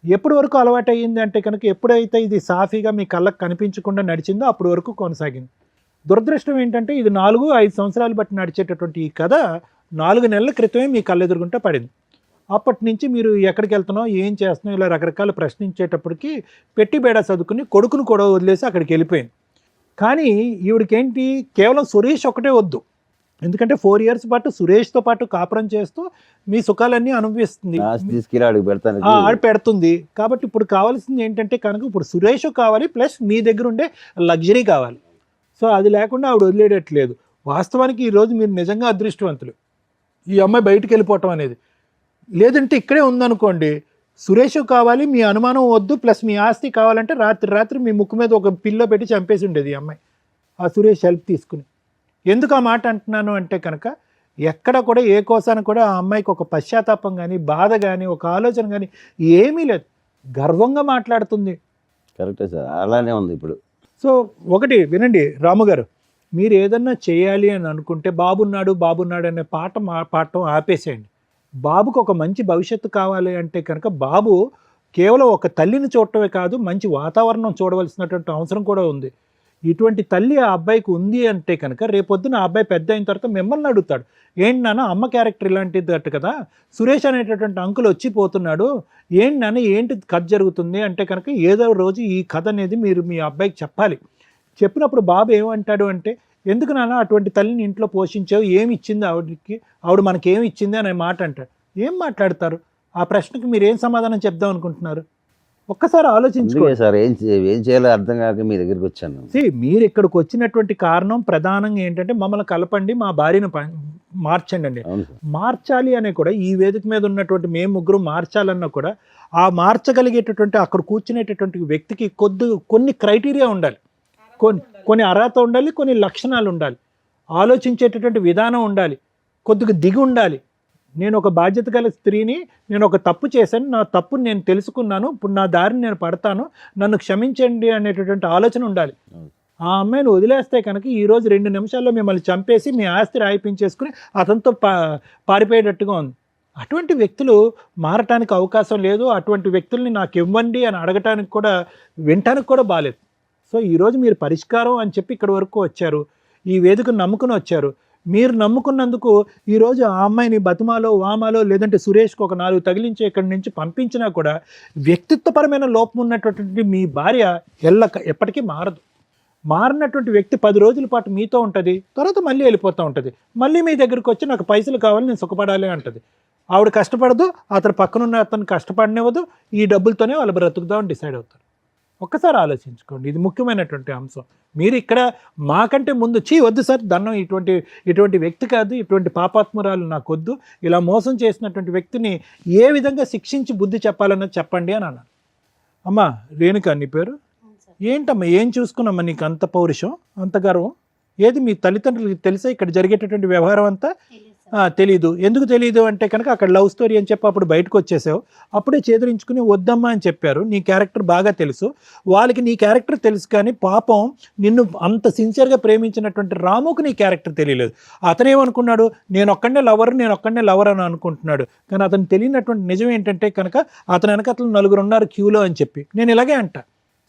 ఎప్పటి వరకు అలవాటు అయ్యింది అంటే కనుక ఎప్పుడైతే ఇది సాఫీగా మీ కళ్ళకు కనిపించకుండా నడిచిందో అప్పటి వరకు కొనసాగింది. దురదృష్టం ఏంటంటే ఇది 4-5 సంవత్సరాలు బట్టి నడిచేటటువంటి ఈ కథ 4 నెలల క్రితమే మీ కళ్ళెదురుగుంటే పడింది. అప్పటి నుంచి మీరు ఎక్కడికి వెళ్తున్నావు, ఏం చేస్తున్నావు, ఇలా రకరకాల ప్రశ్నించేటప్పటికి పెట్టి బేడా చదువుకుని కొడుకును కూడా వదిలేసి అక్కడికి వెళ్ళిపోయింది. కానీ ఈవిడికేంటి, కేవలం సురేష్ ఒకటే వద్దు. ఎందుకంటే 4 years పాటు సురేష్తో పాటు కాపురం చేస్తూ మీ సుఖాలన్నీ అనుభవిస్తుంది, ఆస్తి తీసుకెళ్ళి అడుగు పెడతాను. ఆడ పెడుతుంది. కాబట్టి ఇప్పుడు కావాల్సింది ఏంటంటే కనుక ఇప్పుడు సురేష్ కావాలి ప్లస్ మీ దగ్గర ఉండే లగ్జరీ కావాలి. సో అది లేకుండా ఆవిడ వదిలేయట్లేదు. వాస్తవానికి ఈరోజు మీరు నిజంగా అదృష్టవంతులు, ఈ అమ్మాయి బయటికి వెళ్ళిపోవటం అనేది. లేదంటే ఇక్కడే ఉందనుకోండి, సురేష్ కావాలి, మీ అనుమానం వద్దు, ప్లస్ మీ ఆస్తి కావాలంటే రాత్రి మీ ముక్కు మీద ఒక పిల్లో పెట్టి చంపేసి ఉండేది ఈ అమ్మాయి, ఆ సురేష్ హెల్ప్ తీసుకుని. ఎందుకు ఆ మాట అంటున్నాను అంటే కనుక ఎక్కడ కూడా ఏ కోసాన కూడా ఆ అమ్మాయికి ఒక పశ్చాత్తాపం కానీ, బాధ కానీ, ఒక ఆలోచన కానీ ఏమీ లేదు. గర్వంగా మాట్లాడుతుంది. కరెక్టే సార్, అలానే ఉంది ఇప్పుడు. సో ఒకటి వినండి రాము గారు, మీరు ఏదన్నా చేయాలి అని అనుకుంటే బాబున్నాడు అనే పాఠం ఆపేసేయండి. బాబుకు ఒక మంచి భవిష్యత్తు కావాలి అంటే కనుక బాబు కేవలం ఒక తల్లిని చూడటమే కాదు, మంచి వాతావరణం చూడవలసినటువంటి అవసరం కూడా ఉంది. ఇటువంటి తల్లి ఆ అబ్బాయికి ఉంది అంటే కనుక రేపొద్దున ఆ అబ్బాయి పెద్ద అయిన తర్వాత మిమ్మల్ని అడుగుతాడు, ఏంటి నాన్న అమ్మ క్యారెక్టర్ ఇలాంటిది అట్టు కదా, సురేష్ అనేటటువంటి అంకుల్ వచ్చిపోతున్నాడు, ఏంటి నాన్న ఏంటి కథ జరుగుతుంది అంటే కనుక ఏదో రోజు ఈ కథ అనేది మీరు మీ అబ్బాయికి చెప్పాలి. చెప్పినప్పుడు బాబు ఏమంటాడు అంటే, ఎందుకు నాన్న అటువంటి తల్లిని ఇంట్లో పోషించావు, ఏమి ఇచ్చింది ఆవిడకి, ఆవిడ మనకేమి ఇచ్చింది అనే మాట అంటాడు. ఏం మాట్లాడతారు? ఆ ప్రశ్నకి మీరు ఏం సమాధానం చెప్దాం అనుకుంటున్నారు? ఒక్కసారి ఆలోచించుకోండి సార్. ఏం చేయాలో అర్థం కాక మీ దగ్గరికి వచ్చాను. మీరు ఇక్కడికి వచ్చినటువంటి కారణం ప్రధానంగా ఏంటంటే మమ్మల్ని కలపండి, మా భార్యను మార్చండి అండి. మార్చాలి అనే కూడా ఈ వేదిక మీద ఉన్నటువంటి మేము ముగ్గురు మార్చాలన్నా కూడా ఆ మార్చగలిగేటటువంటి అక్కడ కూర్చునేటటువంటి వ్యక్తికి కొన్ని క్రైటీరియా ఉండాలి, కొన్ని అర్హత ఉండాలి, కొన్ని లక్షణాలు ఉండాలి, ఆలోచించేటటువంటి విధానం ఉండాలి, కొద్దిగా దిగి ఉండాలి. నేను ఒక బాధ్యత గల స్త్రీని, నేను ఒక తప్పు చేశాను, నా తప్పుని నేను తెలుసుకున్నాను, ఇప్పుడు నా దారిని నేను పడతాను, నన్ను క్షమించండి అనేటటువంటి ఆలోచన ఉండాలి. ఆ అమ్మాయిని వదిలేస్తే కనుక ఈరోజు 2 నిమిషాల్లో మిమ్మల్ని చంపేసి మీ ఆస్తి రాయిపించేసుకుని అతనితో పారిపోయేటట్టుగా ఉంది. అటువంటి వ్యక్తులు మారటానికి అవకాశం లేదు. అటువంటి వ్యక్తుల్ని నాకు ఇవ్వండి అని అడగటానికి కూడా వినటానికి కూడా బాలేదు. సో ఈరోజు మీరు పరిష్కారం అని చెప్పి ఇక్కడి వరకు వచ్చారు, ఈ వేదికను నమ్ముకుని వచ్చారు. మీరు నమ్ముకున్నందుకు ఈరోజు ఆ అమ్మాయిని బతిమాలో వామాలో లేదంటే సురేష్కి ఒక 4 తగిలించి ఇక్కడి నుంచి పంపించినా కూడా వ్యక్తిత్వపరమైన లోపం ఉన్నటువంటి మీ భార్య ఎప్పటికీ మారదు. మారినటువంటి వ్యక్తి 10 రోజుల పాటు మీతో ఉంటుంది, తర్వాత మళ్ళీ వెళ్ళిపోతూ ఉంటుంది. మళ్ళీ మీ దగ్గరికి వచ్చి నాకు పైసలు కావాలి, నేను సుఖపడాలి అంటుంది. ఆవిడ కష్టపడదు, అతను పక్కనున్న అతను కష్టపడనివ్వదు, ఈ డబ్బులతోనే వాళ్ళు బ్రతుకుదామని డిసైడ్ అవుతారు. ఒక్కసారి ఆలోచించుకోండి, ఇది ముఖ్యమైనటువంటి అంశం. మీరు ఇక్కడ మాకంటే ముందు వద్దు సార్ దండం, ఇటువంటి వ్యక్తి కాదు, ఇటువంటి పాపాత్మురాలు నాకు వద్దు, ఇలా మోసం చేసినటువంటి వ్యక్తిని ఏ విధంగా శిక్షించి బుద్ధి చెప్పాలన్నది చెప్పండి అని అన్నాను. అమ్మా రేణుక నీ పేరు ఏంటమ్మా, ఏం చూసుకున్నామ్మా నీకు అంత పౌరుషం, అంత గర్వం? ఏది మీ తల్లిదండ్రులకి తెలుసా ఇక్కడ జరిగేటటువంటి వ్యవహారం అంతా? తెలీదు. ఎందుకు తెలియదు అంటే కనుక అక్కడ లవ్ స్టోరీ అని చెప్పి అప్పుడు బయటకు వచ్చేసావు, అప్పుడే చేదరించుకుని వద్దమ్మా అని చెప్పారు. నీ క్యారెక్టర్ బాగా తెలుసు, వాళ్ళకి నీ క్యారెక్టర్ తెలుసు, కానీ పాపం నిన్ను అంత సిన్సియర్గా ప్రేమించినటువంటి రాముకు నీ క్యారెక్టర్ తెలియలేదు. అతనేమనుకున్నాడు, నేను ఒక్కడనే లవర్ అని అనుకుంటున్నాడు. కానీ అతను తెలియనటువంటి నిజం ఏంటంటే కనుక అతని వెనక 4 ఉన్నారు క్యూలో అని చెప్పి. నేను ఇలాగే అంట,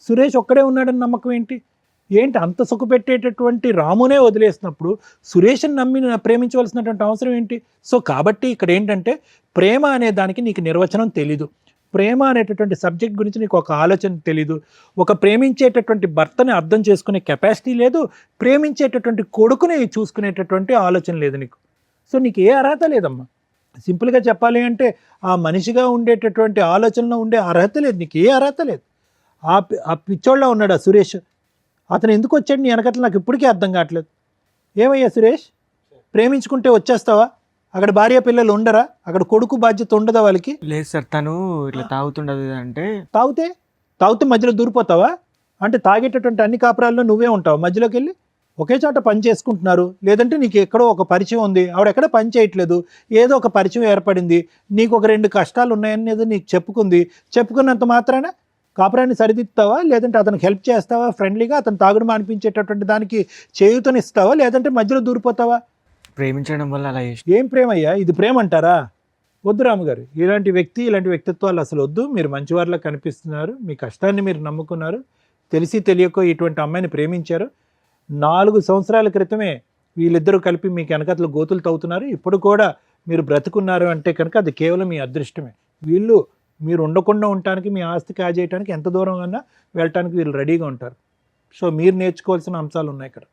సురేష్ ఒక్కడే ఉన్నాడని నమ్మకం ఏంటి? అంత సుఖపెట్టేటటువంటి రామునే వదిలేసినప్పుడు సురేష్ని నమ్మి ప్రేమించవలసినటువంటి అవసరం ఏంటి? సో కాబట్టి ఇక్కడ ఏంటంటే ప్రేమ అనే దానికి నీకు నిర్వచనం తెలీదు, ప్రేమ అనేటటువంటి సబ్జెక్ట్ గురించి నీకు ఒక ఆలోచన తెలీదు, ఒక ప్రేమించేటటువంటి భర్తని అర్థం చేసుకునే కెపాసిటీ లేదు, ప్రేమించేటటువంటి కొడుకుని చూసుకునేటటువంటి ఆలోచన లేదు నీకు. సో నీకు ఏ అర్హత లేదమ్మా. సింపుల్గా చెప్పాలి అంటే ఆ మనిషిగా ఉండేటటువంటి ఆలోచనలో ఉండే అర్హత లేదు, నీకు ఏ అర్హత లేదు. ఆ పిచ్చోళ్ళ ఉన్నాడు ఆ సురేష్, అతను ఎందుకు వచ్చాడు నీ వెనకట్ల నాకు ఇప్పటికీ అర్థం కావట్లేదు. ఏమయ్యా సురేష్, ప్రేమించుకుంటే వచ్చేస్తావా? అక్కడ భార్య పిల్లలు ఉండరా? అక్కడ కొడుకు బాధ్యత ఉండదా వాళ్ళకి? లేదు సార్, తను ఇట్లా తాగుతుండదు అంటే. తాగితే మధ్యలో దూరిపోతావా? అంటే తాగేటటువంటి అన్ని కాపురాల్లో నువ్వే ఉంటావు మధ్యలోకి వెళ్ళి? ఒకే చోట పని చేసుకుంటున్నారు, లేదంటే నీకు ఎక్కడో ఒక పరిచయం ఉంది, ఆవిడ ఎక్కడ పని చేయట్లేదు, ఏదో ఒక పరిచయం ఏర్పడింది, నీకు ఒక 2 కష్టాలు ఉన్నాయనేది నీకు చెప్పుకున్నంత మాత్రాన కాపురాన్ని సరిదిద్దుతావా? లేదంటే అతనికి హెల్ప్ చేస్తావా? ఫ్రెండ్లీగా అతను తాగుడు మానిపించేటటువంటి దానికి చేయూతనిస్తావా? లేదంటే మధ్యలో దూరిపోతావా? ప్రేమించడం వల్ల అలా చేసి. ఏం ప్రేమయ్యా ఇది? ప్రేమ అంటారా? వద్దు రాముగారు, ఇలాంటి వ్యక్తిత్వాలు అసలు వద్దు. మీరు మంచివారిలా కనిపిస్తున్నారు, మీ కష్టాన్ని మీరు నమ్ముకున్నారు, తెలిసి తెలియకో ఇటువంటి అమ్మాయిని ప్రేమించారు. 4 సంవత్సరాల క్రితమే వీళ్ళిద్దరూ కలిపి మీకు వెనకతలు గోతులు తవ్వుతున్నారు, ఇప్పుడు కూడా మీరు బ్రతుకున్నారు అంటే కనుక అది కేవలం మీ అదృష్టమే. మీరు ఉండకుండా ఉండటానికి, మీ ఆస్తి కాజేయడానికి ఎంత దూరం అన్నా వెళ్ళటానికి వీళ్ళు రెడీగా ఉంటారు. సో మీరు నేర్చుకోవాల్సిన అంశాలు ఉన్నాయి ఇక్కడ.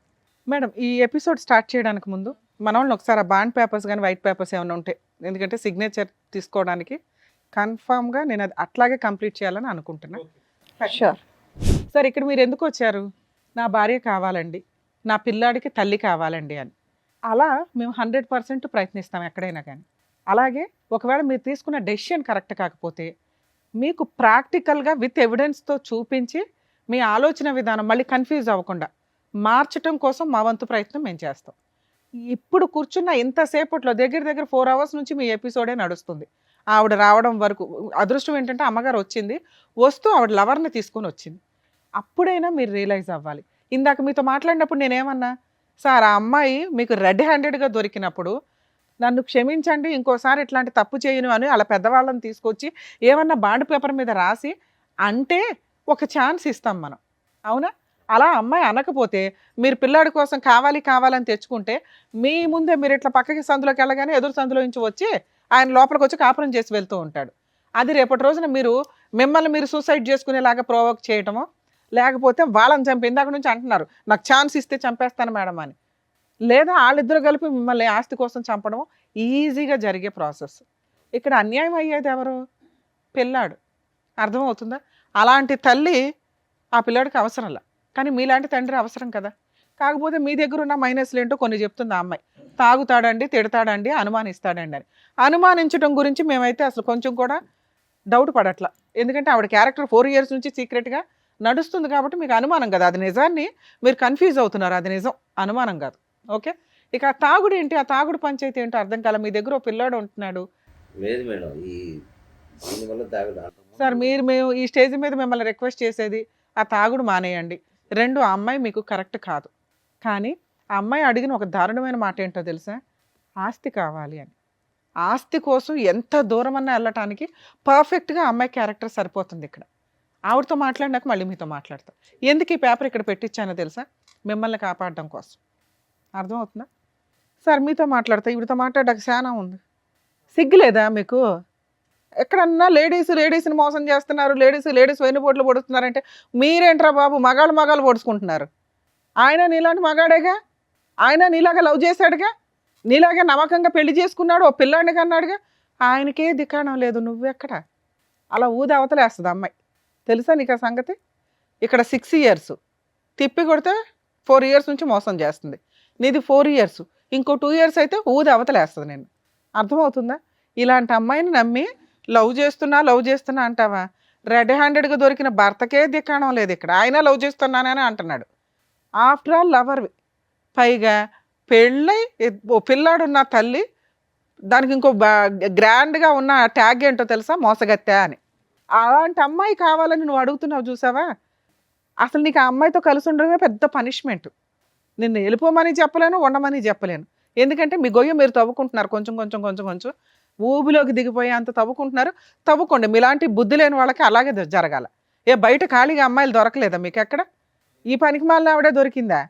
మేడం, ఈ ఎపిసోడ్ స్టార్ట్ చేయడానికి ముందు మన వాళ్ళని ఒకసారి ఆ బాండ్ పేపర్స్ కానీ వైట్ పేపర్స్ ఏమైనా ఉంటాయి, ఎందుకంటే సిగ్నేచర్ తీసుకోవడానికి కన్ఫామ్గా నేను అది అట్లాగే కంప్లీట్ చేయాలని అనుకుంటున్నా. షూర్ సార్, ఇక్కడ మీరు ఎందుకు వచ్చారు? నా భార్య కావాలండి, నా పిల్లాడికి తల్లి కావాలండి అని. అలా మేము 100% ప్రయత్నిస్తాం ఎక్కడైనా కానీ. అలాగే ఒకవేళ మీరు తీసుకున్న డెసిషన్ కరెక్ట్ కాకపోతే మీకు ప్రాక్టికల్గా విత్ ఎవిడెన్స్తో చూపించి మీ ఆలోచన విధానం మళ్ళీ కన్ఫ్యూజ్ అవ్వకుండా మార్చడం కోసం మా వంతు ప్రయత్నం మేము చేస్తాం. ఇప్పుడు కూర్చున్న ఇంతసేపట్లో దగ్గర 4 hours నుంచి మీ ఎపిసోడే నడుస్తుంది. ఆవిడ రావడం వరకు అదృష్టం ఏంటంటే అమ్మగారు వచ్చింది, వస్తూ ఆవిడ లవర్ని తీసుకొని వచ్చింది. అప్పుడైనా మీరు రియలైజ్ అవ్వాలి. ఇందాక మీతో మాట్లాడినప్పుడు నేనేమన్నా, సార్ ఆ అమ్మాయి మీకు రెడ్ హ్యాండెడ్గా దొరికినప్పుడు నన్ను క్షమించండి, ఇంకోసారి ఇట్లాంటి తప్పు చేయను అని అలా పెద్దవాళ్ళని తీసుకొచ్చి ఏమన్నా బాండ్ పేపర్ మీద రాసి అంటే ఒక ఛాన్స్ ఇస్తాం మనం, అవునా? అలా అమ్మాయి అనకపోతే మీరు పిల్లాడి కోసం కావాలని తెచ్చుకుంటే మీ ముందే మీరు ఇట్లా పక్కకి సందులోకి వెళ్ళగానే ఎదురు సందులో నుంచి వచ్చి ఆయన లోపలికి వచ్చి కాపురం చేసి వెళ్తూ ఉంటాడు. అది రేపటి రోజున మిమ్మల్ని మీరు సూసైడ్ చేసుకునేలాగా ప్రొవోక్ చేయటమో, లేకపోతే వాళ్ళని చంపి ఇందాక నుంచి అంటున్నారు నాకు ఛాన్స్ ఇస్తే చంపేస్తాను మేడం అని, లేదా వాళ్ళిద్దరు కలిపి మిమ్మల్ని ఆస్తి కోసం చంపడం ఈజీగా జరిగే ప్రాసెస్. ఇక్కడ అన్యాయం అయ్యేది ఎవరు? పిల్లాడు. అర్థమవుతుందా? అలాంటి తల్లి ఆ పిల్లాడికి అవసరంలా, కానీ మీలాంటి తండ్రి అవసరం కదా. కాకపోతే మీ దగ్గర ఉన్న మైనస్లు ఏంటో కొన్ని చెప్తుంది ఆ అమ్మాయి. తాగుతాడండి, తిడతాడండి, అనుమానిస్తాడండి అని. అనుమానించడం గురించి మేమైతే అసలు కొంచెం కూడా డౌట్ పడట్లా, ఎందుకంటే ఆవిడ క్యారెక్టర్ 4 years నుంచి సీక్రెట్గా నడుస్తుంది కాబట్టి మీకు అనుమానం కదా. అది నిజాన్ని మీరు కన్ఫ్యూజ్ అవుతున్నారు, అది నిజం, అనుమానం కాదు. ఓకే, ఇక ఆ తాగుడు ఏంటి, ఆ తాగుడు పంచాయతీ ఏంటో అర్థం కాల. మీ దగ్గర ఓ పిల్లాడు ఉంటున్నాడు. లేదు మేడం, దీనివల్ల తాగుడు. సార్ మేము ఈ స్టేజ్ మీద మిమ్మల్ని రిక్వెస్ట్ చేసేది ఆ తాగుడు మానేయండి. రెండు, ఆ అమ్మాయి మీకు కరెక్ట్ కాదు. కానీ ఆ అమ్మాయి అడిగిన ఒక దారుణమైన మాట ఏంటో తెలుసా? ఆస్తి కావాలి అని. ఆస్తి కోసం ఎంత దూరమన్నా వెళ్ళటానికి పర్ఫెక్ట్గా అమ్మాయి క్యారెక్టర్ సరిపోతుంది ఇక్కడ. ఆవిడతో మాట్లాడినాక మళ్ళీ మీతో మాట్లాడతా. ఎందుకు ఈ పేపర్ ఇక్కడ పెట్టించానో తెలుసా? మిమ్మల్ని కాపాడడం కోసం. అర్థమవుతుందా? సార్ మీతో మాట్లాడతా, ఈవిడతో మాట్లాడడానికి చాలా ఉంది. సిగ్గులేదా మీకు? ఎక్కడన్నా లేడీస్ని మోసం చేస్తున్నారు, లేడీస్ వెన్నుపోట్లు పొడుస్తున్నారంటే మీరేంట్రా బాబు మగాళ్ళు పొడుచుకుంటున్నారు? ఆయన నీలాంటి మగాడేగా, ఆయన నీలాగా లవ్ చేశాడుగా, నీలాగే నమ్మకంగా పెళ్లి చేసుకున్నాడు, ఓ పిల్లాడిని కన్నాడుగా. ఆయనకే దిక్కాణం లేదు, నువ్వెక్కడ? అలా ఊది అవతలేస్తుంది అమ్మాయి. తెలుసా నీకు ఆ సంగతి? ఇక్కడ 6 years తిప్పి కొడితే 4 years నుంచి మోసం చేస్తుంది. నీది 4 years, ఇంకో 2 years అయితే ఊది అవతలేస్తుంది నేను. అర్థమవుతుందా? ఇలాంటి అమ్మాయిని నమ్మి లవ్ చేస్తున్నా అంటావా? రెడ్ హ్యాండెడ్గా దొరికిన భర్తకే దిక్కాణం లేదు ఇక్కడ. ఆయన లవ్ చేస్తున్నానని అంటున్నాడు. ఆఫ్టర్ ఆల్ లవర్వి. పైగా పెళ్ళై ఓ పిల్లాడున్న తల్లి, దానికి ఇంకో గ్రాండ్గా ఉన్న ట్యాగ్ ఏంటో తెలుసా? మోసగత్తె అని. అలాంటి అమ్మాయి కావాలని నువ్వు అడుగుతున్నావు చూసావా? అసలు నీకు ఆ అమ్మాయితో కలిసి ఉండడమే పెద్ద పనిష్మెంట్. నిన్ను వెళ్ళిపోమని చెప్పలేను, ఉండమని చెప్పలేను. ఎందుకంటే మీ గొయ్య మీరు తవ్వుకుంటున్నారు, కొంచెం ఊబిలోకి దిగిపోయి అంత తవ్వుకోండి. మీలాంటి బుద్ధి లేని వాళ్ళకి అలాగే జరగాల. బయట ఖాళీగా అమ్మాయిలు దొరకలేదా మీకు ఎక్కడ? ఈ పనికి మాలిన ఆవిడే దొరికిందా?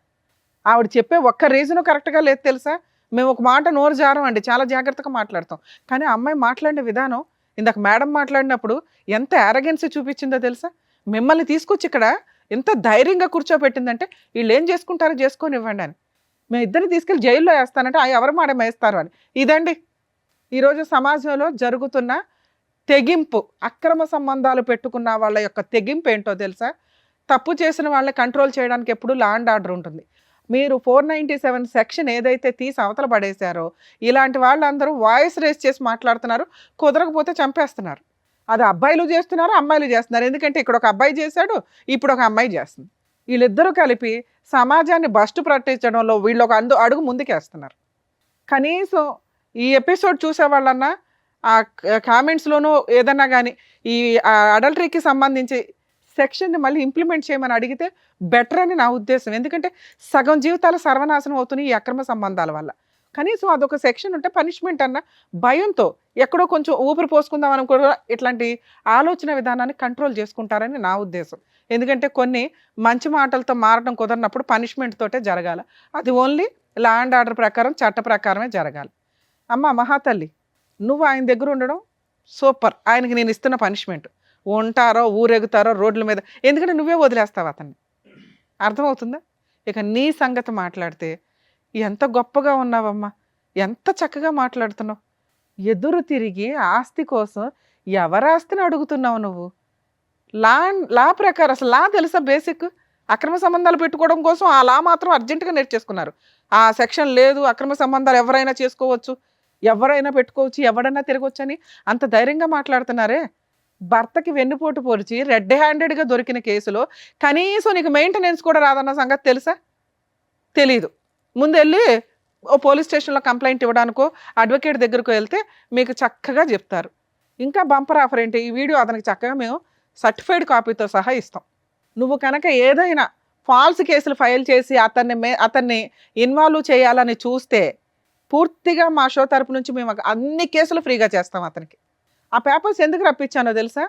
ఆవిడ చెప్పే ఒక్క రీజను కరెక్ట్గా లేదు తెలుసా? మేము ఒక మాట నోరు జారం అండి, చాలా జాగ్రత్తగా మాట్లాడతాం. కానీ అమ్మాయి మాట్లాడిన విధానం, ఇందాక మేడం మాట్లాడినప్పుడు ఎంత యారగెన్సీ చూపించిందో తెలుసా? మిమ్మల్ని తీసుకొచ్చి ఇక్కడ ఎంత ధైర్యంగా కూర్చోబెట్టిందంటే, వీళ్ళు ఏం చేసుకుంటారో చేసుకొని ఇవ్వండి అని. మేము ఇద్దరిని తీసుకెళ్ళి జైల్లో వేస్తానంటే ఎవరు మాట వేస్తారు అని. ఇదండి ఈరోజు సమాజంలో జరుగుతున్న తెగింపు. అక్రమ సంబంధాలు పెట్టుకున్న వాళ్ళ యొక్క తెగింపు ఏంటో తెలుసా? తప్పు చేసిన వాళ్ళని కంట్రోల్ చేయడానికి ఎప్పుడు లా అండ్ ఆర్డర్ ఉంటుంది. మీరు 497 సెక్షన్ ఏదైతే తీసి అవతల పడేశారో, ఇలాంటి వాళ్ళందరూ వాయిస్ రేస్ చేసి మాట్లాడుతున్నారు, కుదరకపోతే చంపేస్తున్నారు. అది అబ్బాయిలు చేస్తున్నారు, అమ్మాయిలు చేస్తున్నారు. ఎందుకంటే ఇక్కడ ఒక అబ్బాయి చేశాడు, ఇప్పుడు ఒక అమ్మాయి చేస్తుంది. వీళ్ళిద్దరూ కలిపి సమాజాన్ని బస్టు పట్టించడంలో వీళ్ళు ఒక అడుగు ముందుకేస్తున్నారు. కనీసం ఈ ఎపిసోడ్ చూసే వాళ్ళన్నా ఆ కామెంట్స్లోనూ ఏదన్నా కానీ ఈ అడల్టరీకి సంబంధించి సెక్షన్ని మళ్ళీ ఇంప్లిమెంట్ చేయమని అడిగితే బెటర్ అని నా ఉద్దేశం. ఎందుకంటే సగం జీవితాలు సర్వనాశనం అవుతున్నాయి ఈ అక్రమ సంబంధాల వల్ల. కనీసం అదొక సెక్షన్ ఉంటే పనిష్మెంట్ అన్న భయంతో ఎక్కడో కొంచెం ఊపిరి పోసుకుందాం అని కూడా ఇట్లాంటి ఆలోచన విధానాన్ని కంట్రోల్ చేసుకుంటారని నా ఉద్దేశం. ఎందుకంటే కొన్ని మంచి మాటలతో మారడం కుదరినప్పుడు పనిష్మెంట్ తోటే జరగాలి. అది ఓన్లీ లా అండ్ ఆర్డర్ ప్రకారం, చట్ట ప్రకారమే జరగాలి. అమ్మ మహాతల్లి, నువ్వు ఆయన దగ్గర ఉండడం సూపర్. ఆయనకి నేను ఇస్తున్న పనిష్మెంట్. ఉంటారో ఊరెగుతారో రోడ్ల మీద, ఎందుకంటే నువ్వే వదిలేస్తావు అతన్ని. అర్థమవుతుందా? ఇక నీ సంగతి మాట్లాడితే ఎంత గొప్పగా ఉన్నావమ్మా, ఎంత చక్కగా మాట్లాడుతున్నావు. ఎదురు తిరిగి ఆస్తి కోసం ఎవరాస్తిని అడుగుతున్నావు నువ్వు? లా ప్రకారం అసలు లా తెలుసా? బేసిక్ అక్రమ సంబంధాలు పెట్టుకోవడం కోసం ఆ లా మాత్రం అర్జెంటుగా నేర్చేసుకున్నారు. ఆ సెక్షన్ లేదు, అక్రమ సంబంధాలు ఎవరైనా చేసుకోవచ్చు, ఎవరైనా పెట్టుకోవచ్చు, ఎవడైనా తిరగవచ్చు అని అంత ధైర్యంగా మాట్లాడుతున్నారే. భర్తకి వెన్నుపోటు పొడిచి రెడ్ హ్యాండెడ్గా దొరికిన కేసులో కనీసం నీకు మెయింటెనెన్స్ కూడా రాదన్న సంగతి తెలుసా? తెలీదు. ముందు వెళ్ళి ఓ పోలీస్ స్టేషన్లో కంప్లైంట్ ఇవ్వడానికో అడ్వకేట్ దగ్గరకు వెళ్తే మీకు చక్కగా చెప్తారు. ఇంకా బంపర్ ఆఫర్ ఏంటి, ఈ వీడియో అతనికి చక్కగా మేము సర్టిఫైడ్ కాపీతో సహా ఇస్తాం. నువ్వు కనుక ఏదైనా ఫాల్స్ కేసులు ఫైల్ చేసి అతన్ని ఇన్వాల్వ్ చేయాలని చూస్తే పూర్తిగా మా షో తరపు నుంచి మేము అన్ని కేసులు ఫ్రీగా చేస్తాం అతనికి. ఆ పేపర్స్ ఎందుకు రప్పించానో తెలుసా?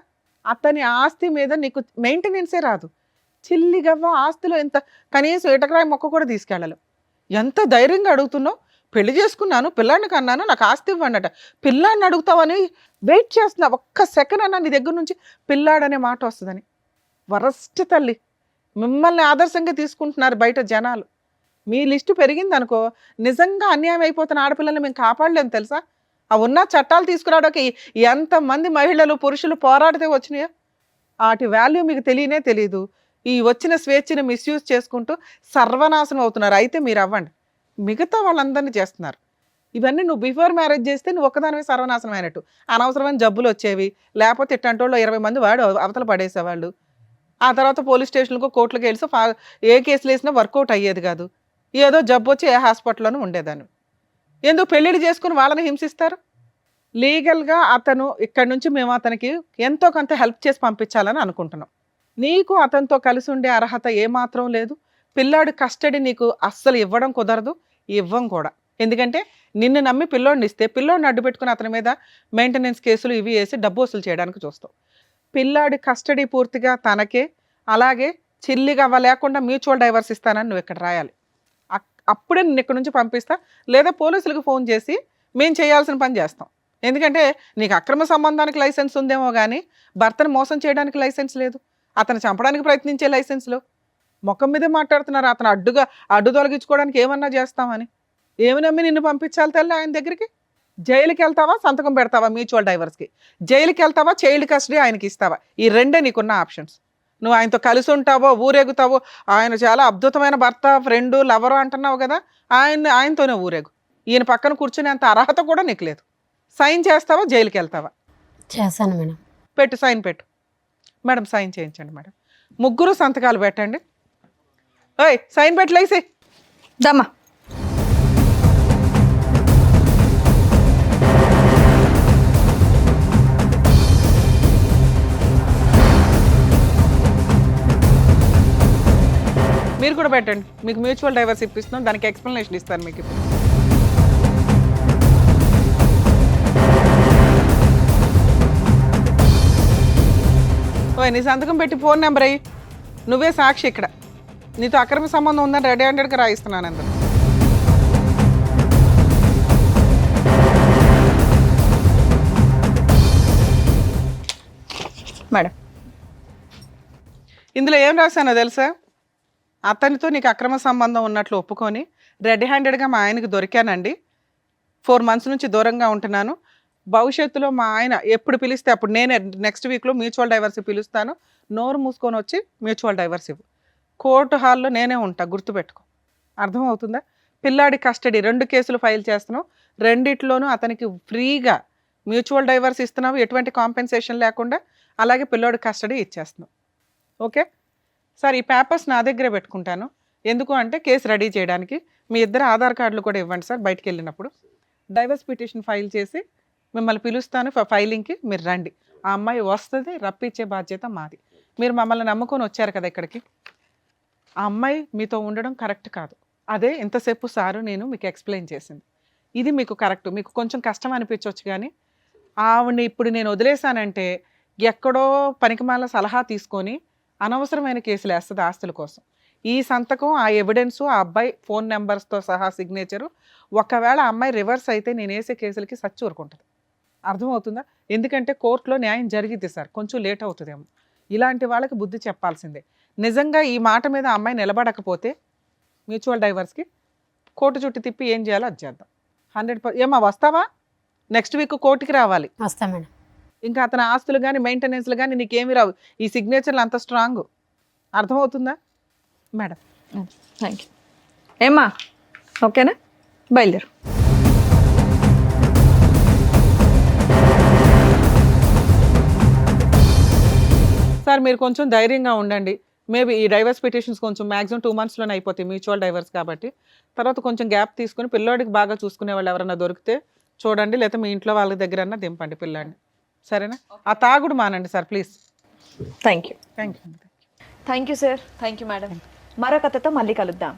అతని ఆస్తి మీద నీకు మెయింటెనెన్సే రాదు. చిల్లిగవ్వ ఆస్తిలో ఎంత కనీసం ఇటకరాయి మొక్క కూడా తీసుకెళ్ళాలి. ఎంత ధైర్యంగా అడుగుతున్నావు? పెళ్లి చేసుకున్నాను, పిల్లాడిని కన్నాను, నాకు ఆస్తి ఇవ్వండి. పిల్లాడిని అడుగుతావని వెయిట్ చేస్తున్నా. ఒక్క సెకండ్ అన్నా నీ దగ్గర నుంచి పిల్లాడనే మాట వస్తుందని. వరస్ట్ తల్లి, మిమ్మల్ని ఆదర్శంగా తీసుకుంటున్నారు బయట జనాలు. మీ లిస్టు పెరిగింది అనుకో, నిజంగా అన్యాయం అయిపోతున్న ఆడపిల్లల్ని మేము కాపాడలేము తెలుసా? ఆ ఉన్న చట్టాలు తీసుకురావడానికి ఎంతమంది మహిళలు పురుషులు పోరాడితే వచ్చినాయో వాటి వాల్యూ మీకు తెలియదు. ఈ వచ్చిన స్వేచ్ఛని మిస్యూజ్ చేసుకుంటూ సర్వనాశనం అవుతున్నారు. అయితే మీరు అవ్వండి, మిగతా వాళ్ళందరినీ చేస్తున్నారు. ఇవన్నీ నువ్వు బిఫోర్ మ్యారేజ్ చేస్తే నువ్వు ఒక్కదానివే సర్వనాశనం అయినట్టు. అనవసరమైన జబ్బులు వచ్చేవి, లేకపోతే ఇట్లాంటి వాళ్ళు 20 మంది వాడు అవతల పడేసేవాళ్ళు. ఆ తర్వాత పోలీస్ స్టేషన్లకు కోర్టులకు వెళ్ళి ఏ కేసులు వేసినా వర్కౌట్ అయ్యేది కాదు. ఏదో జబ్బు వచ్చి ఏ హాస్పిటల్లోనూ ఉండేదాన్ని. ఎందుకు పెళ్ళిళ్ళు చేసుకుని వాళ్ళని హింసిస్తారు? లీగల్గా అతను ఇక్కడి నుంచి మేము అతనికి ఎంతో కొంత హెల్ప్ చేసి పంపించాలని అనుకుంటున్నాం. నీకు అతనితో కలిసి ఉండే అర్హత ఏమాత్రం లేదు. పిల్లాడి కస్టడీ నీకు అస్సలు ఇవ్వడం కుదరదు, ఇవ్వం కూడా. ఎందుకంటే నిన్ను నమ్మి పిల్లోడిని ఇస్తే పిల్లోడిని అడ్డు పెట్టుకుని అతని మీద మెయింటెనెన్స్ కేసులు ఇవి వేసి డబ్బు వసూలు చేయడానికి చూస్తావు. పిల్లాడి కస్టడీ పూర్తిగా తనకే, అలాగే చిల్లిగా లేకుండా మ్యూచువల్ డైవర్స్ ఇస్తానని నువ్వు ఇక్కడ రాయాలి. అప్పుడే నిన్ను ఇక్కడ నుంచి పంపిస్తా, లేదా పోలీసులకు ఫోన్ చేసి మేము చేయాల్సిన పని చేస్తాం. ఎందుకంటే నీకు అక్రమ సంబంధానికి లైసెన్స్ ఉందేమో కానీ భర్తను మోసం చేయడానికి లైసెన్స్ లేదు, అతను చంపడానికి ప్రయత్నించే లైసెన్స్లో. ముఖం మీదే మాట్లాడుతున్నారు, అతను అడ్డు తొలగించుకోవడానికి ఏమన్నా చేస్తామని. ఏమి నమ్మి నిన్ను పంపించాలి తల్లి ఆయన దగ్గరికి? జైలుకి వెళ్తావా, సంతకం పెడతావా మ్యూచువల్ డైవర్స్కి? జైలుకి వెళ్తావా, చైల్డ్ కస్టడీ ఆయనకి ఇస్తావా? ఈ రెండే నీకున్న ఆప్షన్స్. నువ్వు ఆయనతో కలిసి ఉంటావో, ఊరేగుతావో, ఆయన చాలా అద్భుతమైన భర్త, ఫ్రెండు, లవరు అంటున్నావు కదా, ఆయనతోనే ఊరేగు. ఈయన పక్కన కూర్చునేంత అర్హత కూడా నీకు లేదు. సైన్ చేస్తావా, జైలుకి వెళ్తావా? చేశాను మేడం. పెట్టు, సైన్ పెట్టు మేడం. సైన్ చేయించండి మేడం. ముగ్గురు సంతకాలు పెట్టండి. ఓయ్ సైన్ పెట్టలేసి దమ్మా. మీరు కూడా పెట్టండి. మీకు మ్యూచువల్ డైవర్స్ ఇప్పిస్తున్నాం, దానికి ఎక్స్ప్లెనేషన్ ఇస్తాను మీకు ఇప్పుడు. ఓయ్ నీ సంతకం పెట్టి ఫోన్ నెంబర్ అయ్యి, నువ్వే సాక్షి ఇక్కడ. నీతో అక్రమ సంబంధం ఉందని రెడీ హ్యాండెడ్గా రాయిస్తున్నాను అందరు. మేడం ఇందులో ఏం రాశానో తెలుసా? అతనితో నీకు అక్రమ సంబంధం ఉన్నట్లు ఒప్పుకొని రెడ్ హ్యాండెడ్గా మా ఆయనకి దొరికానండి, 4 months నుంచి దూరంగా ఉంటున్నాను. భవిష్యత్తులో మా ఆయన ఎప్పుడు పిలిస్తే అప్పుడు నేనే నెక్స్ట్ వీక్లో మ్యూచువల్ డైవర్స్ పిలుస్తాను. నోరు మూసుకొని వచ్చి మ్యూచువల్ డైవర్స్ ఇవ్వు. కోర్టు హాల్లో నేనే ఉంటా, గుర్తుపెట్టుకో. అర్థమవుతుందా? పిల్లాడి కస్టడీ 2 కేసులు ఫైల్ చేస్తున్నావు, రెండిట్లోనూ అతనికి ఫ్రీగా మ్యూచువల్ డైవర్స్ ఇస్తున్నావు, ఎటువంటి కాంపెన్సేషన్ లేకుండా. అలాగే పిల్లోడి కస్టడీ ఇచ్చేస్తున్నావు. ఓకే సార్, ఈ పేపర్స్ నా దగ్గరే పెట్టుకుంటాను. ఎందుకు అంటే కేసు రెడీ చేయడానికి. మీ ఇద్దరు ఆధార్ కార్డులు కూడా ఇవ్వండి సార్. బయటికి వెళ్ళినప్పుడు డైవర్స్ పిటిషన్ ఫైల్ చేసి మిమ్మల్ని పిలుస్తాను ఫైలింగ్కి, మీరు రండి. ఆ అమ్మాయి వస్తుంది, రప్పించే బాధ్యత మాది. మీరు మమ్మల్ని నమ్ముకొని వచ్చారు కదా ఇక్కడికి. ఆ అమ్మాయి మీతో ఉండడం కరెక్ట్ కాదు. అదే ఇంతసేపు సారు నేను మీకు ఎక్స్ప్లెయిన్ చేసింది. ఇది మీకు కరెక్ట్. మీకు కొంచెం కష్టం అనిపించవచ్చు, కానీ ఆవిడని ఇప్పుడు నేను వదిలేశానంటే ఎక్కడో పనికిమాల సలహా తీసుకొని అనవసరమైన కేసులు వేస్తుంది ఆస్తుల కోసం. ఈ సంతకం, ఆ ఎవిడెన్సు, ఆ అబ్బాయి ఫోన్ నెంబర్స్తో సహా సిగ్నేచరు, ఒకవేళ ఆ అమ్మాయి రివర్స్ అయితే నేను వేసే కేసులకి సచ్చి ఊరుకుంటుంది. అర్థమవుతుందా? ఎందుకంటే కోర్టులో న్యాయం జరిగిద్ది సార్, కొంచెం లేట్ అవుతుందేమో. ఇలాంటి వాళ్ళకి బుద్ధి చెప్పాల్సిందే. నిజంగా ఈ మాట మీద ఆ అమ్మాయి నిలబడకపోతే మ్యూచువల్ డైవర్స్కి కోర్టు చుట్టూ తిప్పి ఏం చేయాలో అది చేద్దాం. 100%. ఏమా వస్తావా? నెక్స్ట్ వీక్ కోర్టుకి రావాలి. వస్తా మేడం. ఇంకా అతని ఆస్తులు కానీ మెయింటెనెన్స్లు కానీ నీకేమి రావు. ఈ సిగ్నేచర్లు అంత స్ట్రాంగ్. అర్థమవుతుందా మేడం? Thank you. ఏమ్మా ఓకేనా? బయలుదేరు. సార్ మీరు కొంచెం ధైర్యంగా ఉండండి. మేబీ ఈ డైవర్స్ పిటిషన్స్ కొంచెం మ్యాక్సిమం 2 monthsలోనే అయిపోతాయి, మ్యూచువల్ డైవర్స్ కాబట్టి. తర్వాత కొంచెం గ్యాప్ తీసుకుని పిల్లోడికి బాగా చూసుకునే వాళ్ళు ఎవరైనా దొరికితే చూడండి, లేకపోతే మీ ఇంట్లో వాళ్ళ దగ్గర దింపండి పిల్లాడిని. సరేనా? ఆ తాగుడు మానండి sir please. Thank you. Thank you. Thank you sir. Thank you madam. మరో కథతో మళ్ళీ కలుద్దాం.